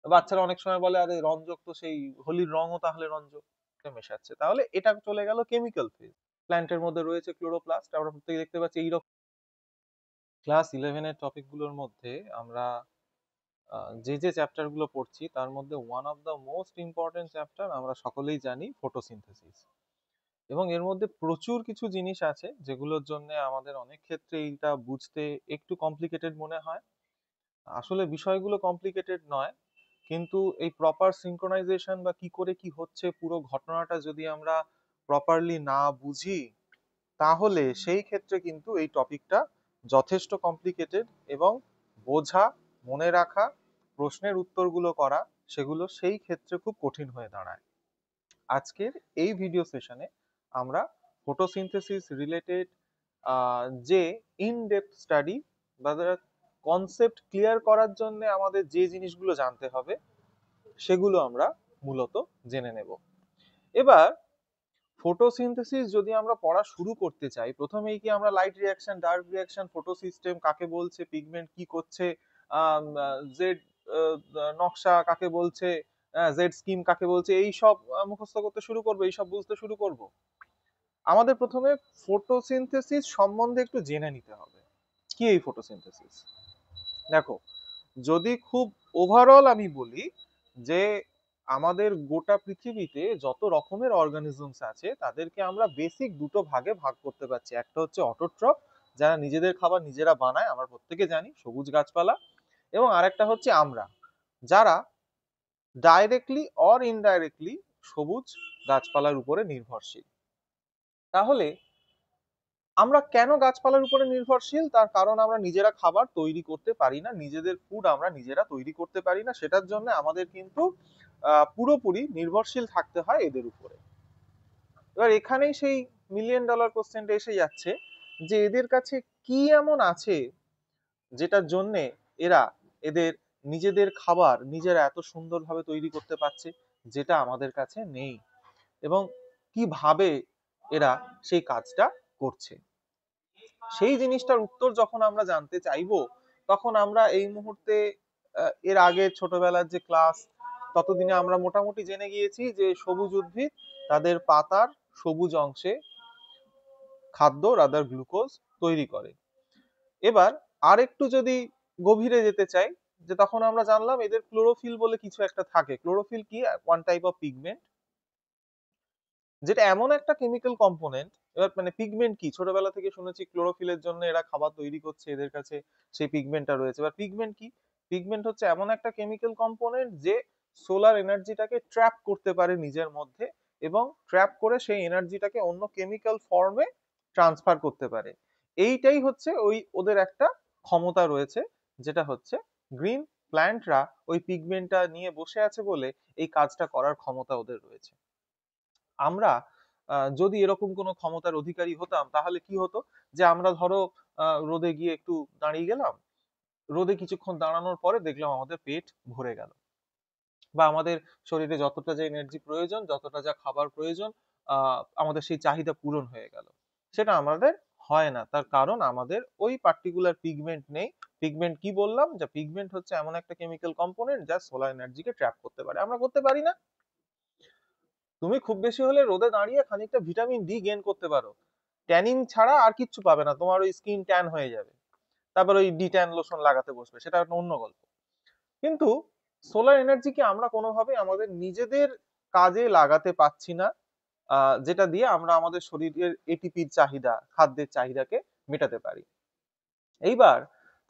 বাচ্চারা অনেক সময় বলে আরে রঞ্জক তো সেই হোলির রঙও তাহলে রঞ্জক মেশাচ্ছে, তাহলে এটা চলে গেল কেমিক্যাল ফেজ। প্ল্যান্টের মধ্যে রয়েছে ক্লোরোপ্লাস্ট, আমরা প্রত্যেকে দেখতে পাচ্ছি এইরকম। ক্লাস 11 এর টপিক গুলোর মধ্যে আমরা যে যে চ্যাপ্টার গুলো পড়ছি তার মধ্যে one of the most important chapter আমরা সকলেই জানি ফটোসিনথেসিস। এবং এর মধ্যে প্রচুর কিছু জিনিস আছে যেগুলোর জন্য আমাদের অনেক ক্ষেত্রে এইটা বুঝতে একটু কমপ্লিকেটেড মনে হয়। আসলে বিষয়গুলো কমপ্লিকেটেড নয়, কিন্তু এই প্রপার সিনক্রোনাইজেশন বা কি করে কি হচ্ছে পুরো ঘটনাটা যদি আমরা প্রপারলি না বুঝি, তাহলে সেই ক্ষেত্রে কিন্তু এই টপিকটা যথেষ্ট কমপ্লিকেটেড, এবং বোঝা, মনে রাখা, প্রশ্নের উত্তরগুলো করা, সেগুলো সেই ক্ষেত্রে খুব কঠিন হয়ে দাঁড়ায়। আজকের এই ভিডিও সেশনে আমরা ফটোসিনথেসিস রিলেটেড যে ইন ডেপথ স্টাডি বা কনসেপ্ট ক্লিয়ার করার জন্য আমাদের যে জিনিসগুলো জানতে হবে সেগুলো আমরা মূলত জেনে নেব। এবার ফটোসিনথেসিস যদি আমরা পড়া শুরু করতে চাই, প্রথমেই কি আমরা light reaction, dark reaction, photo system কাকে বলছে, পিগমেন্ট কি করছে, জেড নকশা কাকে বলছে, জেড স্কিম কাকে বলছে, এই সব মুখস্থ করতে শুরু করব, এই সব বুঝতে শুরু করব? আমাদের প্রথমে ফটোসিনথেসিস সম্বন্ধে একটু জেনে নিতে হবে। কি এই ফটোসিনথেসিস? দেখো, যদি খুব ওভারঅল আমি বলি যে আমাদের গোটা পৃথিবীতে যত রকমের অর্গানিজমস আছে তাদেরকে আমরা বেসিক দুটো ভাগে ভাগ করতে পারছি। একটা হচ্ছে অটোট্রফ, যারা নিজেদের খাবার নিজেরা বানায়, আমরা প্রত্যেকে জানি, সবুজ গাছপালা। এবং আরেকটা হচ্ছে আমরা, যারা ডাইরেক্টলি অর ইনডাইরেক্টলি সবুজ গাছপালার উপরে নির্ভরশীল। তাহলে আমরা কেন গাছপালার উপরে নির্ভরশীল? তার কারণ আমরা নিজেরা খাবার তৈরি করতে পারি না, নিজেদের ফুড আমরা নিজেরা তৈরি করতে পারি না, সেটার জন্য আমাদের কিন্তু পুরোপুরি নির্ভরশীল থাকতে হয় এদের উপরে। এবার এখানেই সেই মিলিয়ন ডলার কোশ্চেনটা এসে যাচ্ছে যে এদের কাছে কি এমন আছে যেটার জন্য এরা এদের নিজেদের খাবার নিজেরা এত সুন্দরভাবে তৈরি করতে পারছে, যেটা আমাদের কাছে নেই, এবং কিভাবে এরা সেই কাজটা করছে। সেই জিনিসটার উত্তর যখন আমরা জানতে চাইবো, তখন আমরা এই মুহূর্তে এর আগে ছোটবেলার যে ক্লাস, ততদিনে আমরা মোটামুটি জেনে গিয়েছি যে সবুজ উদ্ভিদ তাদের পাতার সবুজ অংশে খাদ্য রাদার গ্লুকোজ তৈরি করে। এবার আর একটু যদি গভীরে যেতে চাই, যে তখন আমরা জানলাম এদের ক্লোরোফিল বলে কিছু একটা থাকে। ক্লোরোফিল কি? ওয়ান টাইপ অফ পিগমেন্ট, যেটা এমন একটা কেমিক্যাল কম্পোনেন্ট। এবার মানে পিগমেন্ট কি, ছোটবেলা থেকে শুনেছি ক্লোরোফিলের জন্য এরা খাবার তৈরি করছে, এদের কাছে সেই পিগমেন্টটা রয়েছে। এবার পিগমেন্ট কি? পিগমেন্ট হচ্ছে এমন একটা কেমিক্যাল কম্পোনেন্ট যে সোলার এনার্জিটাকে ট্র্যাপ করতে পারে নিজের মধ্যে, এবং ট্র্যাপ করে সেই এনার্জিটাকে অন্য কেমিক্যাল ফর্মে ট্রান্সফার করতে পারে। এইটাই হচ্ছে ওই ওদের একটা ক্ষমতা রয়েছে, যেটা হচ্ছে গ্রিন প্ল্যান্টরা ওই পিগমেন্টটা নিয়ে বসে আছে বলে এই কাজটা করার ক্ষমতা ওদের রয়েছে। আমরা যদি এরকম কোনো ক্ষমতার অধিকারী হতাম, তাহলে কি হতো, যে আমরা ধরো রোদে গিয়ে একটু দাঁড়িয়ে গেলাম, রোদে কিছুক্ষণ দাঁড়ানোর পরে দেখলাম আমাদের পেট ভরে গেল, বা আমাদের শরীরে যতটা যে এনার্জি প্রয়োজন, যতটা যা খাবার প্রয়োজন, আমাদের সেই চাহিদা পূরণ হয়ে গেল। সেটা আমাদের হয় না, তার কারণ আমাদের ওই পার্টিকুলার পিগমেন্ট নেই। পিগমেন্ট কি বললাম, যে পিগমেন্ট হচ্ছে এমন একটা কেমিক্যাল কম্পোনেন্ট যা সোলার এনার্জিকে ট্র্যাপ করতে পারে, আমরা করতে পারি না। তুমি খুব বেশি হলে রোদে দাঁড়িয়ে খানিকটা ভিটামিন ডি গেইন করতে পারো, ট্যানিং ছাড়া আর কিচ্ছু পাবে না, তোমার ওই স্কিন ট্যান হয়ে যাবে, তারপর ওই ডি ট্যান লোশন লাগাতে বসবে, সেটা একটা অন্য গল্প। কিন্তু সোলার এনার্জিকে আমরা কোনোভাবে আমাদের নিজেদের কাজে লাগাতে পাচ্ছি না, যেটা দিয়ে আমরা আমাদের শরীরের এটিপির চাহিদা, খাদ্যের চাহিদাকে মেটাতে পারি। এইবার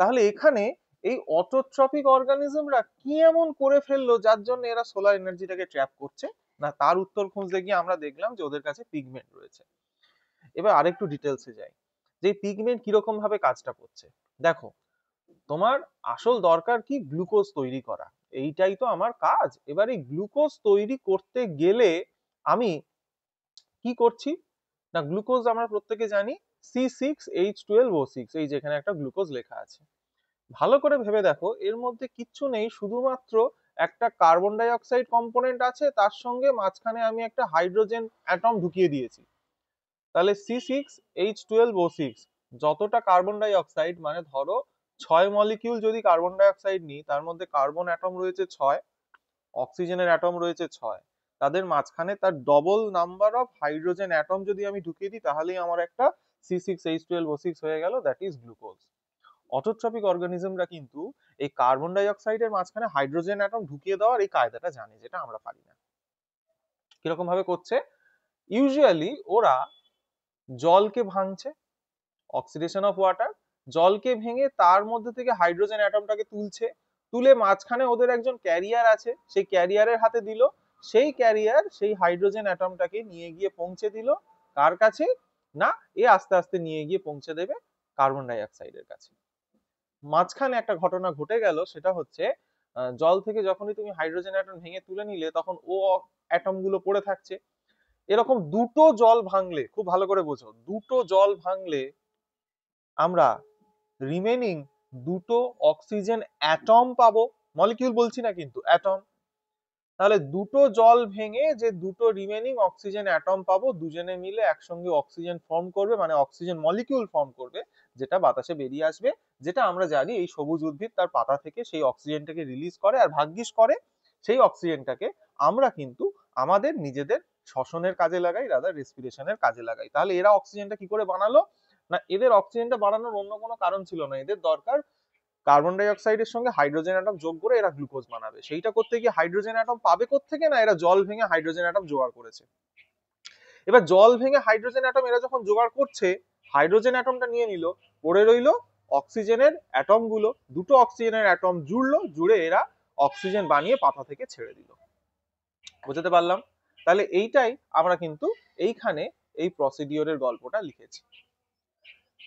তাহলে এখানে এই অটোট্রপিক অর্গানিজমরা কি এমন করে ফেললো যার জন্য এরা সোলার এনার্জিটাকে ট্র্যাপ করছে? না, তার উত্তর খুঁজতে গিয়ে আমরা দেখলাম যে ওদের কাছে পিগমেন্ট রয়েছে। এবার আরেকটু ডিটেলসে যাই, যে পিগমেন্ট কিরকম ভাবে কাজটা করছে। দেখো, তোমার আসল দরকার কি? গ্লুকোজ তৈরি করা, এইটাই তো আমার কাজ। এবার এই গ্লুকোজ তৈরি করতে গেলে আমি কি করছি? না, গ্লুকোজ আমরা প্রত্যেকে জানি C6H12O6, এই যেখানে একটা গ্লুকোজ লেখা আছে। ভালো করে ভেবে দেখো, এর মধ্যে কিচ্ছু নেই, শুধুমাত্র একটা কার্বন ডাই অক্সাইড কম্পোনেন্ট আছে, তার সঙ্গে মাঝখানে আমি একটা হাইড্রোজেন অ্যাটম ঢুকিয়ে দিয়েছি। তাহলে C6H12O6 যতটা কার্বন ডাই অক্সাইড, মানে ধরো 6 মলিকিউল যদি কার্বন ডাই অক্সাইড নিই, তার মধ্যে কার্বন অ্যাটম রয়েছে 6, অক্সিজেনের অ্যাটম রয়েছে 6, তাদের মাঝখানে তার double number of hydrogen atom যদি আমি ঢুকিয়ে দিই তাহলেই আমার একটা C6H12O6 হয়ে গেল, দ্যাট ইজ গ্লুকোজ। অটোট্রপিক অর্গানিজমরা কিন্তু এই কার্বন ডাই অক্সাইডের মাঝখানে হাইড্রোজেন অ্যাটম ঢুকিয়ে দেওয়ার এই কায়দাটা জানে, যেটা আমরা পারি না। কিরকম ভাবে করছে? ইউজুয়ালি ওরা জলকে ভাঙছে, অক্সিডেশন অফ ওয়াটার, জলকে ভেঙে তার মধ্যে থেকে হাইড্রোজেন অ্যাটমটাকে তুলছে, তুলে মাঝখানে ওদের একজন ক্যারিয়ার আছে, সেই ক্যারিয়ারের হাতে দিল, সেই ক্যারিয়ার সেই হাইড্রোজেন অ্যাটমটাকে নিয়ে গিয়ে পৌঁছে দিল কার কাছে? না, এ আস্তে আস্তে নিয়ে গিয়ে পৌঁছে দেবে কার্বন ডাই অক্সাইডের কাছে। মাঝখানে একটা ঘটনা ঘটে গেল, সেটা হচ্ছে জল থেকে যখনই তুমি হাইড্রোজেন অ্যাটম ভেঙে তুলে নিলে তখন ও অ্যাটম গুলো পড়ে থাকছে। এরকম দুটো জল ভাঙলে, খুব ভালো করে বোঝো, দুটো জল ভাঙলে আমরা রিমেনিং দুটো অক্সিজেন অ্যাটম পাবো, মলিকিউল বলছি না কিন্তু, অ্যাটম। তাহলে দুটো জল ভেঙে যে দুটো রিমেনিং অক্সিজেন অ্যাটম পাবো, দুজনে মিলে একসঙ্গে অক্সিজেন ফর্ম করবে, মানে অক্সিজেন মলিকিউল ফর্ম করবে, যেটা বাতাসে বেরিয়ে আসবে। যেটা আমরা জানি এই সবুজ উদ্ভিদ তার পাতা থেকে সেই অক্সিজেনটাকে রিলিজ করে, আর ভাগ্যিস করে সেই অক্সিজেনটাকে আমরা কিন্তু আমাদের নিজেদের শ্বসনের কাজে লাগাই, রাদার রেসপিরেশনের কাজে লাগাই। তাহলে এরা অক্সিজেনটা কি করে বানালো? না, এদের অক্সিজেনটা বানানোর অন্য কোনো কারণ ছিল না, এদের দরকার কার্বন ডাই অক্সাইডের সঙ্গে হাইড্রোজেন অ্যাটম যোগ করে এরা গ্লুকোজ বানাবে। সেইটা করতে গিয়ে হাইড্রোজেন অ্যাটম পাবে কোত্থেকে? না, এরা জল ভেঙে হাইড্রোজেন অ্যাটম জোগাড় করেছে। এবার জল ভেঙে হাইড্রোজেন অ্যাটম এরা যখন জোগাড় করছে, হাইড্রোজেন অ্যাটমটা নিয়ে নিল, পড়ে রইল অক্সিজেনের অ্যাটম গুলো, দুটো অক্সিজেনের অ্যাটম জুড়লো, জুড়ে এরা অক্সিজেন বানিয়ে পাতা থেকে ছেড়ে দিল। বুঝতে পারলাম? তাহলে এইটাই আমরা কিন্তু এইখানে এই প্রসিডিওরের গল্পটা লিখেছি।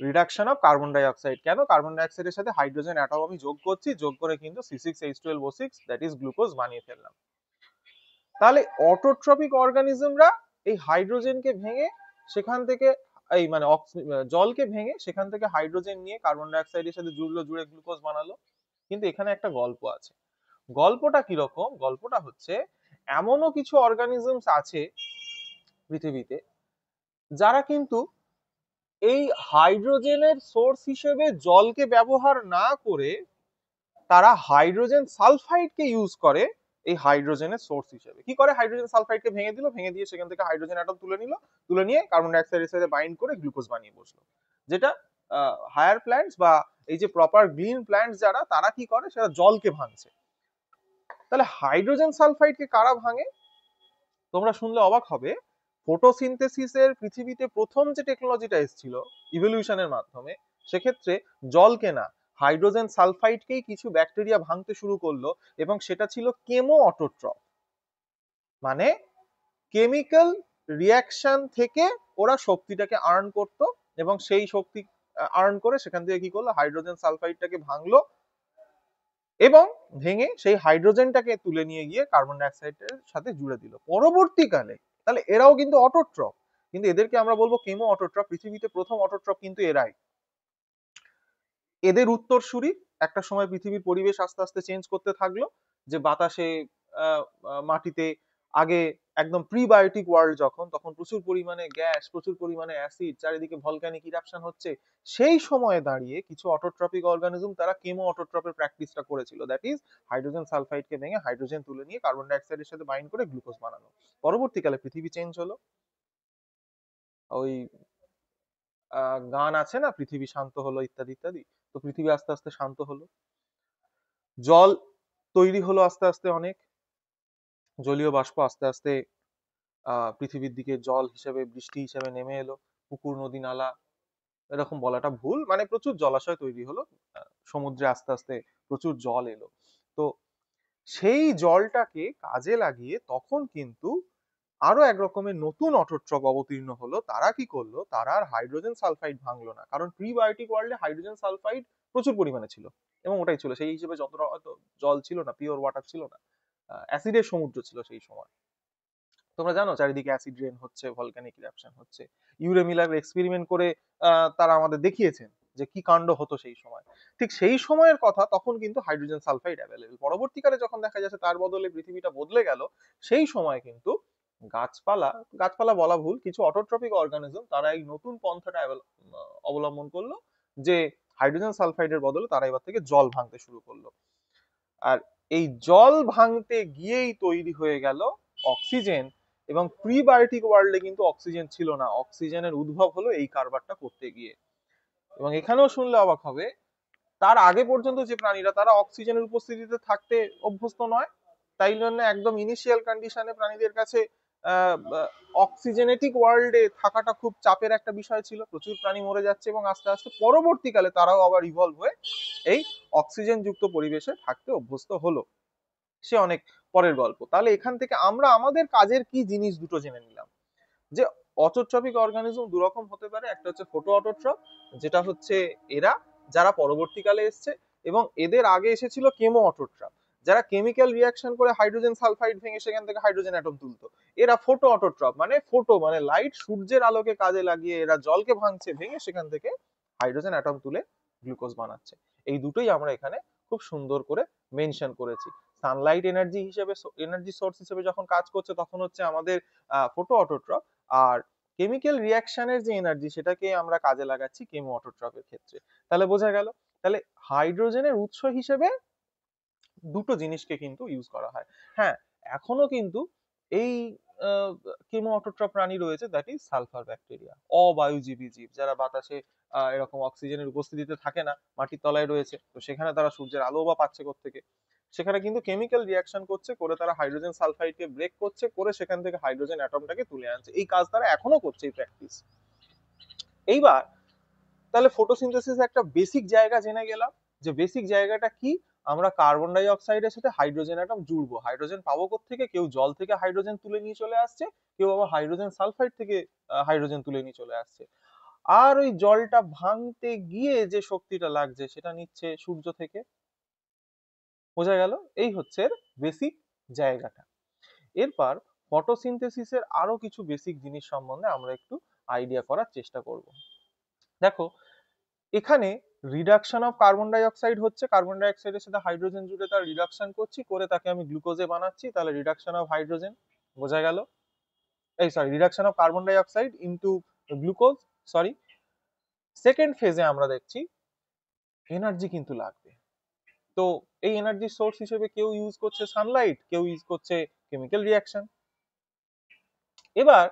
Reduction of carbon dioxide. কেন? কার্বন ডাই অক্সাইডের সাথে হাইড্রোজেন অ্যাটম আমি যোগ করছি, যোগ করে কিন্তু C6H12O6 দ্যাট ইজ গ্লুকোজ বানিয়ে ফেললাম। তাহলে অটোট্রপিক অর্গানিজমরা এই হাইড্রোজেনকে ভেঙে সেখান থেকে এই মানে জলকে ভেঙে সেখান থেকে হাইড্রোজেন নিয়ে কার্বন ডাই অক্সাইডের সাথে জুড়লো, জুড়ে গ্লুকোজ বানালো। কিন্তু এখানে একটা গল্প আছে। গল্পটা কিরকম? গল্পটা হচ্ছে এমনও কিছু অর্গানিজমস আছে পৃথিবীতে যারা কিন্তু এই হাইড্রোজেনের সোর্স হিসেবে জলকে ব্যবহার না করে তারা হাইড্রোজেন সালফাইডকে ইউজ করে এই হাইড্রোজেনের সোর্স হিসেবে। কি করে? হাইড্রোজেন সালফাইডকে ভেঙে দিল, ভেঙে দিয়ে সেখান থেকে হাইড্রোজেন অ্যাটম তুলে নিল, তুলে নিয়ে কার্বন ডাই অক্সাইডের সাথে বাইন্ড করে গ্লুকোজ বানিয়ে বসলো। যেটা হায়ার প্ল্যান্টস বা এই যে প্রপার গ্রিন প্ল্যান্টস যারা, তারা কি করে? সেটা জলকে ভাঙছে। তাহলে হাইড্রোজেন সালফাইডকে কারা ভাঙে? তোমরা শুনলে অবাক হবে, ফটোসিনথেসিসের পৃথিবীতে প্রথম যে টেকনোলজিটা এসেছিল ইভলিউশনের মাধ্যমে, সেক্ষেত্রে জলকে না, হাইড্রোজেন সালফাইডকেই কিছু ব্যাকটেরিয়া ভাঙতে শুরু করলো, এবং সেটা ছিল কেমো অটোট্রপ। মানে কেমিক্যাল রিয়াকশন থেকে ওরা শক্তিটাকে আর্ন করত, এবং সেই শক্তি আর্ন করে সেখান থেকে কি করলো? হাইড্রোজেন সালফাইডটাকে ভাঙলো, এবং ভেঙে সেই হাইড্রোজেনটাকে তুলে নিয়ে গিয়ে কার্বন ডাই অক্সাইডের সাথে জুড়ে দিল পরবর্তীকালে। তাহলে এরাও কিন্তু অটোট্রপ, কিন্তু এদেরকে আমরা বলবো কেমো অটোট্রপ। পৃথিবীতে প্রথম অটোট্রপ কিন্তু এরাই। এদের উত্তরসূরি একটা সময় পৃথিবীর পরিবেশ আস্তে আস্তে চেঞ্জ করতে থাকলো, যে বাতাসে মাটিতে আগে একদম প্রিবায়োটিক ওয়ার্ল্ড যখন, তখন প্রচুর পরিমাণে গ্যাস, প্রচুর পরিমাণে অ্যাসিড, চারিদিকে ভলক্যানিক ইরাপশন হচ্ছে, সেই সময়ে দাঁড়িয়ে কিছু অটোট্রপিক অর্গানিজম তারা কেমো অটোট্রপের প্র্যাকটিসটা করেছিল, দ্যাট ইজ হাইড্রোজেন সালফাইডকে ভেঙে হাইড্রোজেন তুলে নিয়ে কার্বন ডাই অক্সাইডের সাথে বাইন্ড করে গ্লুকোজ বানানো। পরবর্তীকালে পৃথিবী চেঞ্জ হলো। ওই গান আছে না, পৃথিবী শান্ত হলো ইত্যাদি ইত্যাদি। তো পৃথিবী আস্তে আস্তে শান্ত হলো, জল তৈরি হলো আস্তে আস্তে, অনেক জলীয় বাষ্প আস্তে আস্তে পৃথিবীর দিকে জল হিসেবে, বৃষ্টি হিসেবে নেমে এলো। পুকুর, নদী, নালা, এরকম বলাটা ভুল, মানে প্রচুর জলাশয় তৈরি হলো, সমুদ্রে আস্তে আস্তে প্রচুর জল এলো। তো সেই জলটাকে কাজে লাগিয়ে তখন কিন্তু আরো এক রকমের নতুন অটোট্রপ অবতীর্ণ হলো। তারা কি করলো? তারা আর হাইড্রোজেন সালফাইড ভাঙলো না, কারণ প্রিবায়োটিক ওয়ার্ল্ডে হাইড্রোজেন সালফাইড প্রচুর পরিমাণে ছিল, এবং ওটাই ছিল সেই হিসেবে, যতটা হয়তো জল ছিল না, পিওর ওয়াটার ছিল না, অ্যাসিডের সমুদ্র ছিল সেই সময়। তোমরা জানো চারিদিকে অ্যাসিড রেন হচ্ছে, ভলক্যানিক ইরাপশন হচ্ছে। ইউরে মিলার এক্সপেরিমেন্ট করে তারা আমাদের দেখিয়েছেন যে কি কাণ্ড হতো সেই সময়। ঠিক সেই সময়ের কথা, তখন কিন্তু হাইড্রোজেন সালফাইড অ্যাভেলেবল। পরবর্তীকালে যখন দেখা যাচ্ছে তার বদলে পৃথিবীটা বদলে গেল, সেই সময় কিন্তু গাছপালা, গাছপালা বলা ভুল, কিছু অটোট্রপিক অর্গানিজম তারা এই নতুন পন্থাটা অবলম্বন করলো, যে হাইড্রোজেন সালফাইডের বদলে তারা এবার থেকে জল ভাঙতে শুরু করলো। আর এই জল ভাঙতে গিয়েই তৈরি হয়ে গেল অক্সিজেন, এবং প্রিবায়োটিক ওয়ার্ল্ডে কিন্তু অক্সিজেন ছিল না, অক্সিজেনের উদ্ভব হলো এই কারবারটা করতে গিয়ে। এবং এখানেও শুনলে অবাক হবে, তার আগে পর্যন্ত যে প্রাণীরা তারা অক্সিজেনের উপস্থিতিতে থাকতে অভ্যস্ত নয়, তাই জন্য একদম ইনিশিয়াল কন্ডিশনে প্রাণীদের কাছে অক্সিজেনেটিক ওয়ার্ল্ডে থাকাটা খুব চাপের একটা বিষয় ছিল, প্রচুর প্রাণী মরে যাচ্ছে, এবং আস্তে আস্তে পরবর্তীকালে তারাও আবার ইভলভ হয়ে এই অক্সিজেন যুক্ত পরিবেশে থাকতে অভ্যস্ত হলো, সে অনেক পরের গল্প। তাহলে এখান থেকে আমরা আমাদের কাজের কি জিনিস দুটো জেনে নিলাম, যে অটোট্রপিক অর্গানিজম দুরকম হতে পারে, একটা হচ্ছে ফটো অটোট্রপ, যেটা হচ্ছে এরা যারা পরবর্তীকালে এসছে, এবং এদের আগে এসেছিল কেমো অটোট্রপ, যারা কেমিক্যাল রিয়াকশন করে হাইড্রোজেন সালফাইড ভেঙে সেখান থেকে হাইড্রোজেন অ্যাটম তুলতো। এরা ফটো অটোট্রপ, মানে ফটো মানে লাইট, সূর্যের আলোকে কাজে লাগিয়ে এরা জলকে ভাঙছে, ভেঙে সেখান থেকে হাইড্রোজেন অ্যাটম তুলে গ্লুকোজ বানাচ্ছে। এই দুটোই আমরা এখানে খুব সুন্দর করে মেনশন করেছি। সানলাইট এনার্জি হিসেবে, এনার্জি সোর্স হিসেবে যখন কাজ করছে তখন হচ্ছে আমাদের ফটো অটোট্রপ, আর কেমিক্যাল রিয়াকশনের যে এনার্জি সেটাকে আমরা কাজে লাগাচ্ছি কেমো অটোট্রপের ক্ষেত্রে। তাহলে বোঝা গেল, তাহলে হাইড্রোজেনের উৎস হিসেবে দুটো জিনিসকে কিন্তু ইউজ করা হয়। হ্যাঁ, এখনো কিন্তু এই কেমো অটোট্রপ প্রাণী রয়েছে, দ্যাট ইজ সালফার ব্যাকটেরিয়া, অবায়ুজীবী জীব যারা বাতাসে এরকম অক্সিজেনের উপস্থিতিতে থাকে না, মাটির তলায় রয়েছে, তো সেখানে তারা সূর্যের আলো বা পাচ্ছে কোত্থেকে, সেখানে কিন্তু কেমিক্যাল রিয়াকশন করছে, করে তারা হাইড্রোজেন সালফাইডকে ব্রেক করছে, করে সেখান থেকে হাইড্রোজেন অ্যাটমটাকে তুলে আনছে। এই কাজ তারা এখনো করছে, এই প্র্যাকটিস। এইবার তাহলে ফটোসিনথেসিস একটা বেসিক জায়গা জেনে গেলাম, যে বেসিক জায়গাটা কি, আমরা কার্বন ডাই অক্সাইডের সাথে হাইড্রোজেন অ্যাটম জুড়বো, হাইড্রোজেন পাবো থেকে, কেউ জল থেকে হাইড্রোজেন তুলে নিয়ে চলে আসছে, কেউ আবার হাইড্রোজেন সালফাইড থেকে হাইড্রোজেন তুলে নিয়ে চলে আসছে, আর ওই জলটা ভাঙতে গিয়ে যে শক্তিটা লাগছে সেটা নিচ্ছে সূর্য থেকে। বোঝা গেল, এই হচ্ছে বেসিক জায়গাটা। এরপর ফটোসিনথেসিসের আরো কিছু বেসিক জিনিস সম্বন্ধে আমরা একটু আইডিয়া করার চেষ্টা করব। দেখো, এখানে reduction of carbon dioxide হচ্ছে, কার্বন ডাই অক্সাইডের সাথে হাইড্রোজেন জুড়ে তার রিডাকশন করছি, করে তাকে আমি গ্লুকোজে বানাচ্ছি, তাহলে রিডাকশন অফ হাইড্রোজেন। বোঝা গেল, এই sorry, reduction of carbon dioxide into glucose, sorry. Second ফেজে আমরা দেখছি এনার্জি কিন্তু লাগবে, তো এই এনার্জি সোর্স হিসেবে কেউ ইউজ করছে সানলাইট, কেউ ইউজ করছে কেমিক্যাল রিয়াকশন। এবার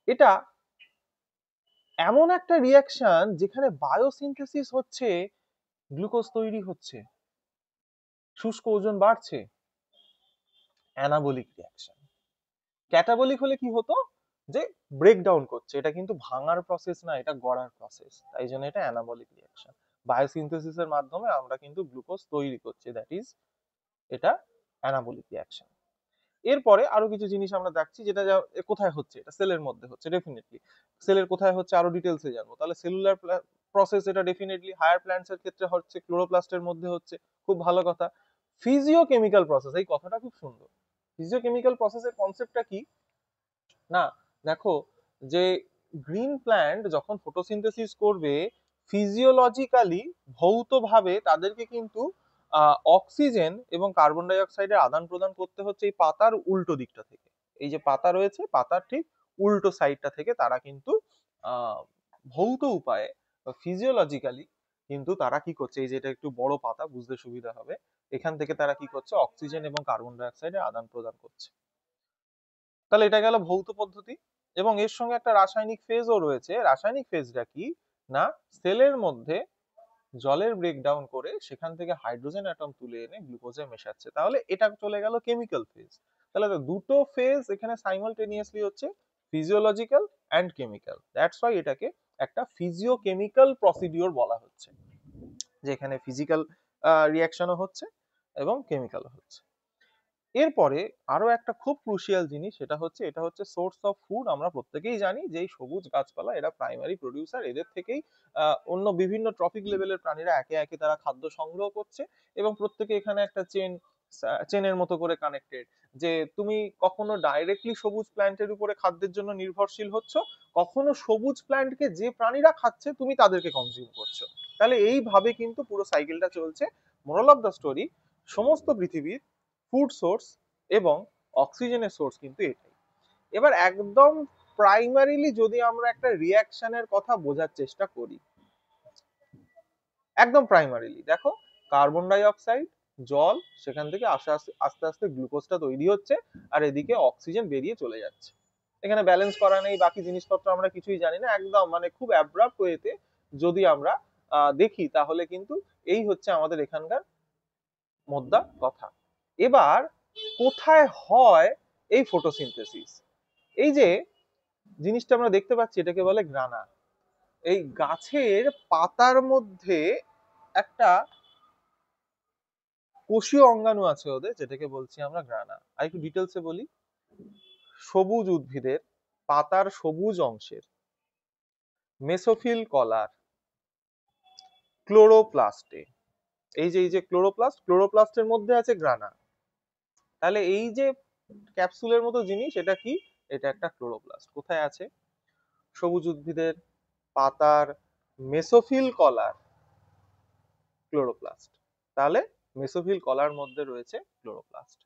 এটা এমন একটা রিয়াকশন যেখানে বায়োসিনথেসিস হচ্ছে, গ্লুকোজ তৈরি হচ্ছে, শুষ্ক ওজন বাড়ছে, অ্যানাবলিক রিয়াকশন। ক্যাটাবলিক হলে কি হতো, যে ব্রেকডাউন করছে, এটা কিন্তু ভাঙার প্রসেস না, এটা গড়ার প্রসেস, তাই জন্য এটা অ্যানাবলিক রিয়াকশন। বায়োসিনথেসিসের মাধ্যমে আমরা কিন্তু গ্লুকোজ তৈরি করছি, দ্যাট ইজ এটা অ্যানাবলিক রিয়াকশন। এরপরে আরো কিছু জিনিস আমরা দেখছি, যেটা কোথায় হচ্ছে, এটা সেলের মধ্যে হচ্ছে ডেফিনেটলি। সেলের কোথায় হচ্ছে আরো ডিটেলসে জানবো, তাহলে সেলুলার প্রসেস, এটা ডেফিনেটলি হায়ার প্ল্যান্টস এর ক্ষেত্রে হচ্ছে, ক্লোরোপ্লাস্টের মধ্যে হচ্ছে, খুব ভালো কথা। ফিজিওকেমিক্যাল প্রসেস, এই কথাটা খুব সুন্দর। ফিজিওকেমিক্যাল প্রসেসের কনসেপ্টটা কি না, দেখো, যে গ্রিন প্ল্যান্ট যখন ফটোসিনথেসিস করবে, ফিজিওলজিক্যালি, ভৌতভাবে তাদেরকে কিন্তু অক্সিজেন এবং কার্বন ডাই অক্সাইডের আদান প্রদান করতে হচ্ছে এই পাতার উল্টো দিকটা থেকে। এই যে পাতা রয়েছে, পাতার ঠিক উল্টো সাইডটা থেকে তারা কিন্তু ভৌত উপায়ে, ফিজিওলজিক্যালি কিন্তু তারা কি করছে, এই যে এটা একটু বড় পাতা, বুঝতে সুবিধা হবে, এখান থেকে তারা কি করছে, অক্সিজেন এবং কার্বন ডাই অক্সাইডের আদান প্রদান করছে। তাহলে এটা গেল ভৌত পদ্ধতি, এবং এর সঙ্গে একটা রাসায়নিক ফেজও রয়েছে। রাসায়নিক ফেজটা কি না, সেলের মধ্যে জলের ব্রেকডাউন করে সেখান থেকে হাইড্রোজেন অ্যাটম তুলে এনে গ্লুকোজে মেশাচ্ছে, তাহলে এটা চলে গেল কেমিক্যাল ফেজ। তাহলে দুটো ফেজ এখানে সাইমালটেনিয়াসলি হচ্ছে, physiological and chemical, that's why এটাকে একটা ফিজিওকেমিক্যাল প্রসিডিওর বলা হচ্ছে, যেখানে ফিজিক্যাল রিয়াকশনও হচ্ছে এবং কেমিক্যালও হচ্ছে। এরপরে আরো একটা খুব ক্রুশিয়াল জিনিস, সেটা হচ্ছে, এটা হচ্ছে সোর্স অফ ফুড। আমরা প্রত্যেকেই জানি যে এই সবুজ গাছপালা এরা প্রাইমারি প্রোডিউসার, এদের থেকেই অন্য বিভিন্ন ট্রপিক লেভেলের প্রাণীরা একে একে তারা খাদ্য সংগ্রহ করছে, এবং প্রত্যেকে এখানে একটা চেনের মতো করে কানেক্টেড, যে তুমি কখনো ডাইরেক্টলি সবুজ প্ল্যান্টের উপরে খাদ্যের জন্য নির্ভরশীল হচ্ছ, কখনো সবুজ প্ল্যান্টকে যে প্রাণীরা খাচ্ছে তুমি তাদেরকে কনজিউম করছো। তাহলে এইভাবে কিন্তু পুরো সাইকেলটা চলছে। মোরাল অফ দ্য স্টোরি, সমস্ত পৃথিবীর ফুড সোর্স এবং অক্সিজেনের সোর্স কিন্তু এটাই। এবার একদম প্রাইমারিলি যদি আমরা একটা রিয়াকশনের কথা বোঝার চেষ্টা করি, একদম প্রাইমারিলি দেখো, কার্বন ডাই অক্সাইড জল, সেখান থেকে আস্তে আস্তে আস্তে আস্তে গ্লুকোজটা তৈরি হচ্ছে, আর এদিকে অক্সিজেন বেরিয়ে চলে যাচ্ছে। এখানে ব্যালেন্স করা নেই, বাকি জিনিসপত্র আমরা কিছুই জানি না, একদম মানে খুব অ্যাব্রাপ্ট ওয়েতে যদি আমরা দেখি তাহলে কিন্তু এই হচ্ছে আমাদের এখানকার মোদ্দা কথা। এবার কোথায় হয় এই ফটোসিনথেসিস? এই যে জিনিসটা আমরা দেখতে পাচ্ছি এটাকে বলে গ্রানা। এই গাছের পাতার মধ্যে একটা কোষীয় অঙ্গাণু আছে ওদের, যেটাকে বলছি আমরা গ্রানা। আর একটু ডিটেলসে বলি, সবুজ উদ্ভিদের পাতার সবুজ অংশের মেসোফিল কলার ক্লোরোপ্লাস্টে, এই যে ক্লোরোপ্লাস্টের মধ্যে আছে গ্রানা। তাহলে এই যে ক্যাপসুলের মতো জিনিস, এটা কি? এটা একটা ক্লোরোপ্লাস্ট। কোথায় আছে? সবুজ উদ্ভিদের পাতার মেসোফিল কলার ক্লোরোপ্লাস্ট। তাহলে মেসোফিল কলার মধ্যে রয়েছে ক্লোরোপ্লাস্ট।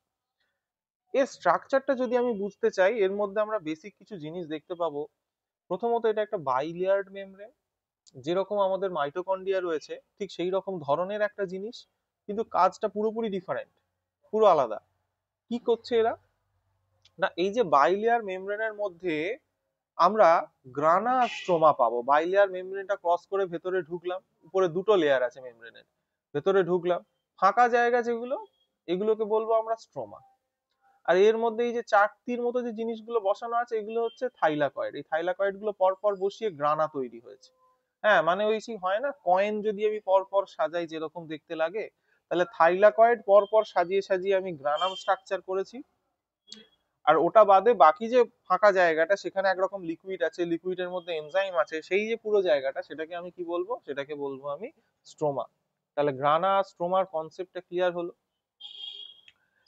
এর স্ট্রাকচারটা যদি আমি বুঝতে চাই, এর মধ্যে আমরা বেসিক কিছু জিনিস দেখতে পাবো। প্রথমত এটা একটা বাইলেয়ার্ড মেমব্রেন, যেরকম আমাদের মাইটোকন্ড্রিয়া রয়েছে ঠিক সেই রকম ধরনের একটা জিনিস, কিন্তু কাজটা পুরোপুরি ডিফারেন্ট, পুরো আলাদা। কি করছে এরা? না, এই যে বাইলেয়ার মেমব্রেনের মধ্যে আমরা গ্রানা স্ট্রোমা পাবো। বাইলেয়ার মেমব্রেনটা ক্রস করে ভেতরে ঢুকলাম, উপরে দুটো লেয়ার আছে মেমব্রেনের, ভেতরে ঢুকলাম, ফাঁকা জায়গা যেগুলো, এগুলোকে বলবো আমরা স্ট্রোমা। আর এর মধ্যে এই যে চাকতির মতো যে জিনিসগুলো বসানো আছে, এগুলো হচ্ছে থাইলাকয়েড। এই থাইলাকয়েড গুলো পর পর বসিয়ে গ্রানা তৈরি হয়েছে। হ্যাঁ, মানে ওই সেই হয় না, কয়েন যদি আমি পর পর সাজাই যেরকম দেখতে লাগে, তাহলে থাইলাকয়েড পর পর সাজিয়ে সাজিয়ে আমি গ্রানাম স্ট্রাকচার করেছি। আর ওটা বাদে বাকি যে ফাঁকা জায়গাটা, সেখানে একরকম লিকুইড আছে, লিকুইডের মধ্যে এনজাইম আছে, সেই যে পুরো জায়গাটা, সেটাকে আমি কি বলবো? সেটাকে বলবো আমি স্ট্রোমা। তাহলে গ্রানা স্ট্রোমার কনসেপ্টটা ক্লিয়ার হলো।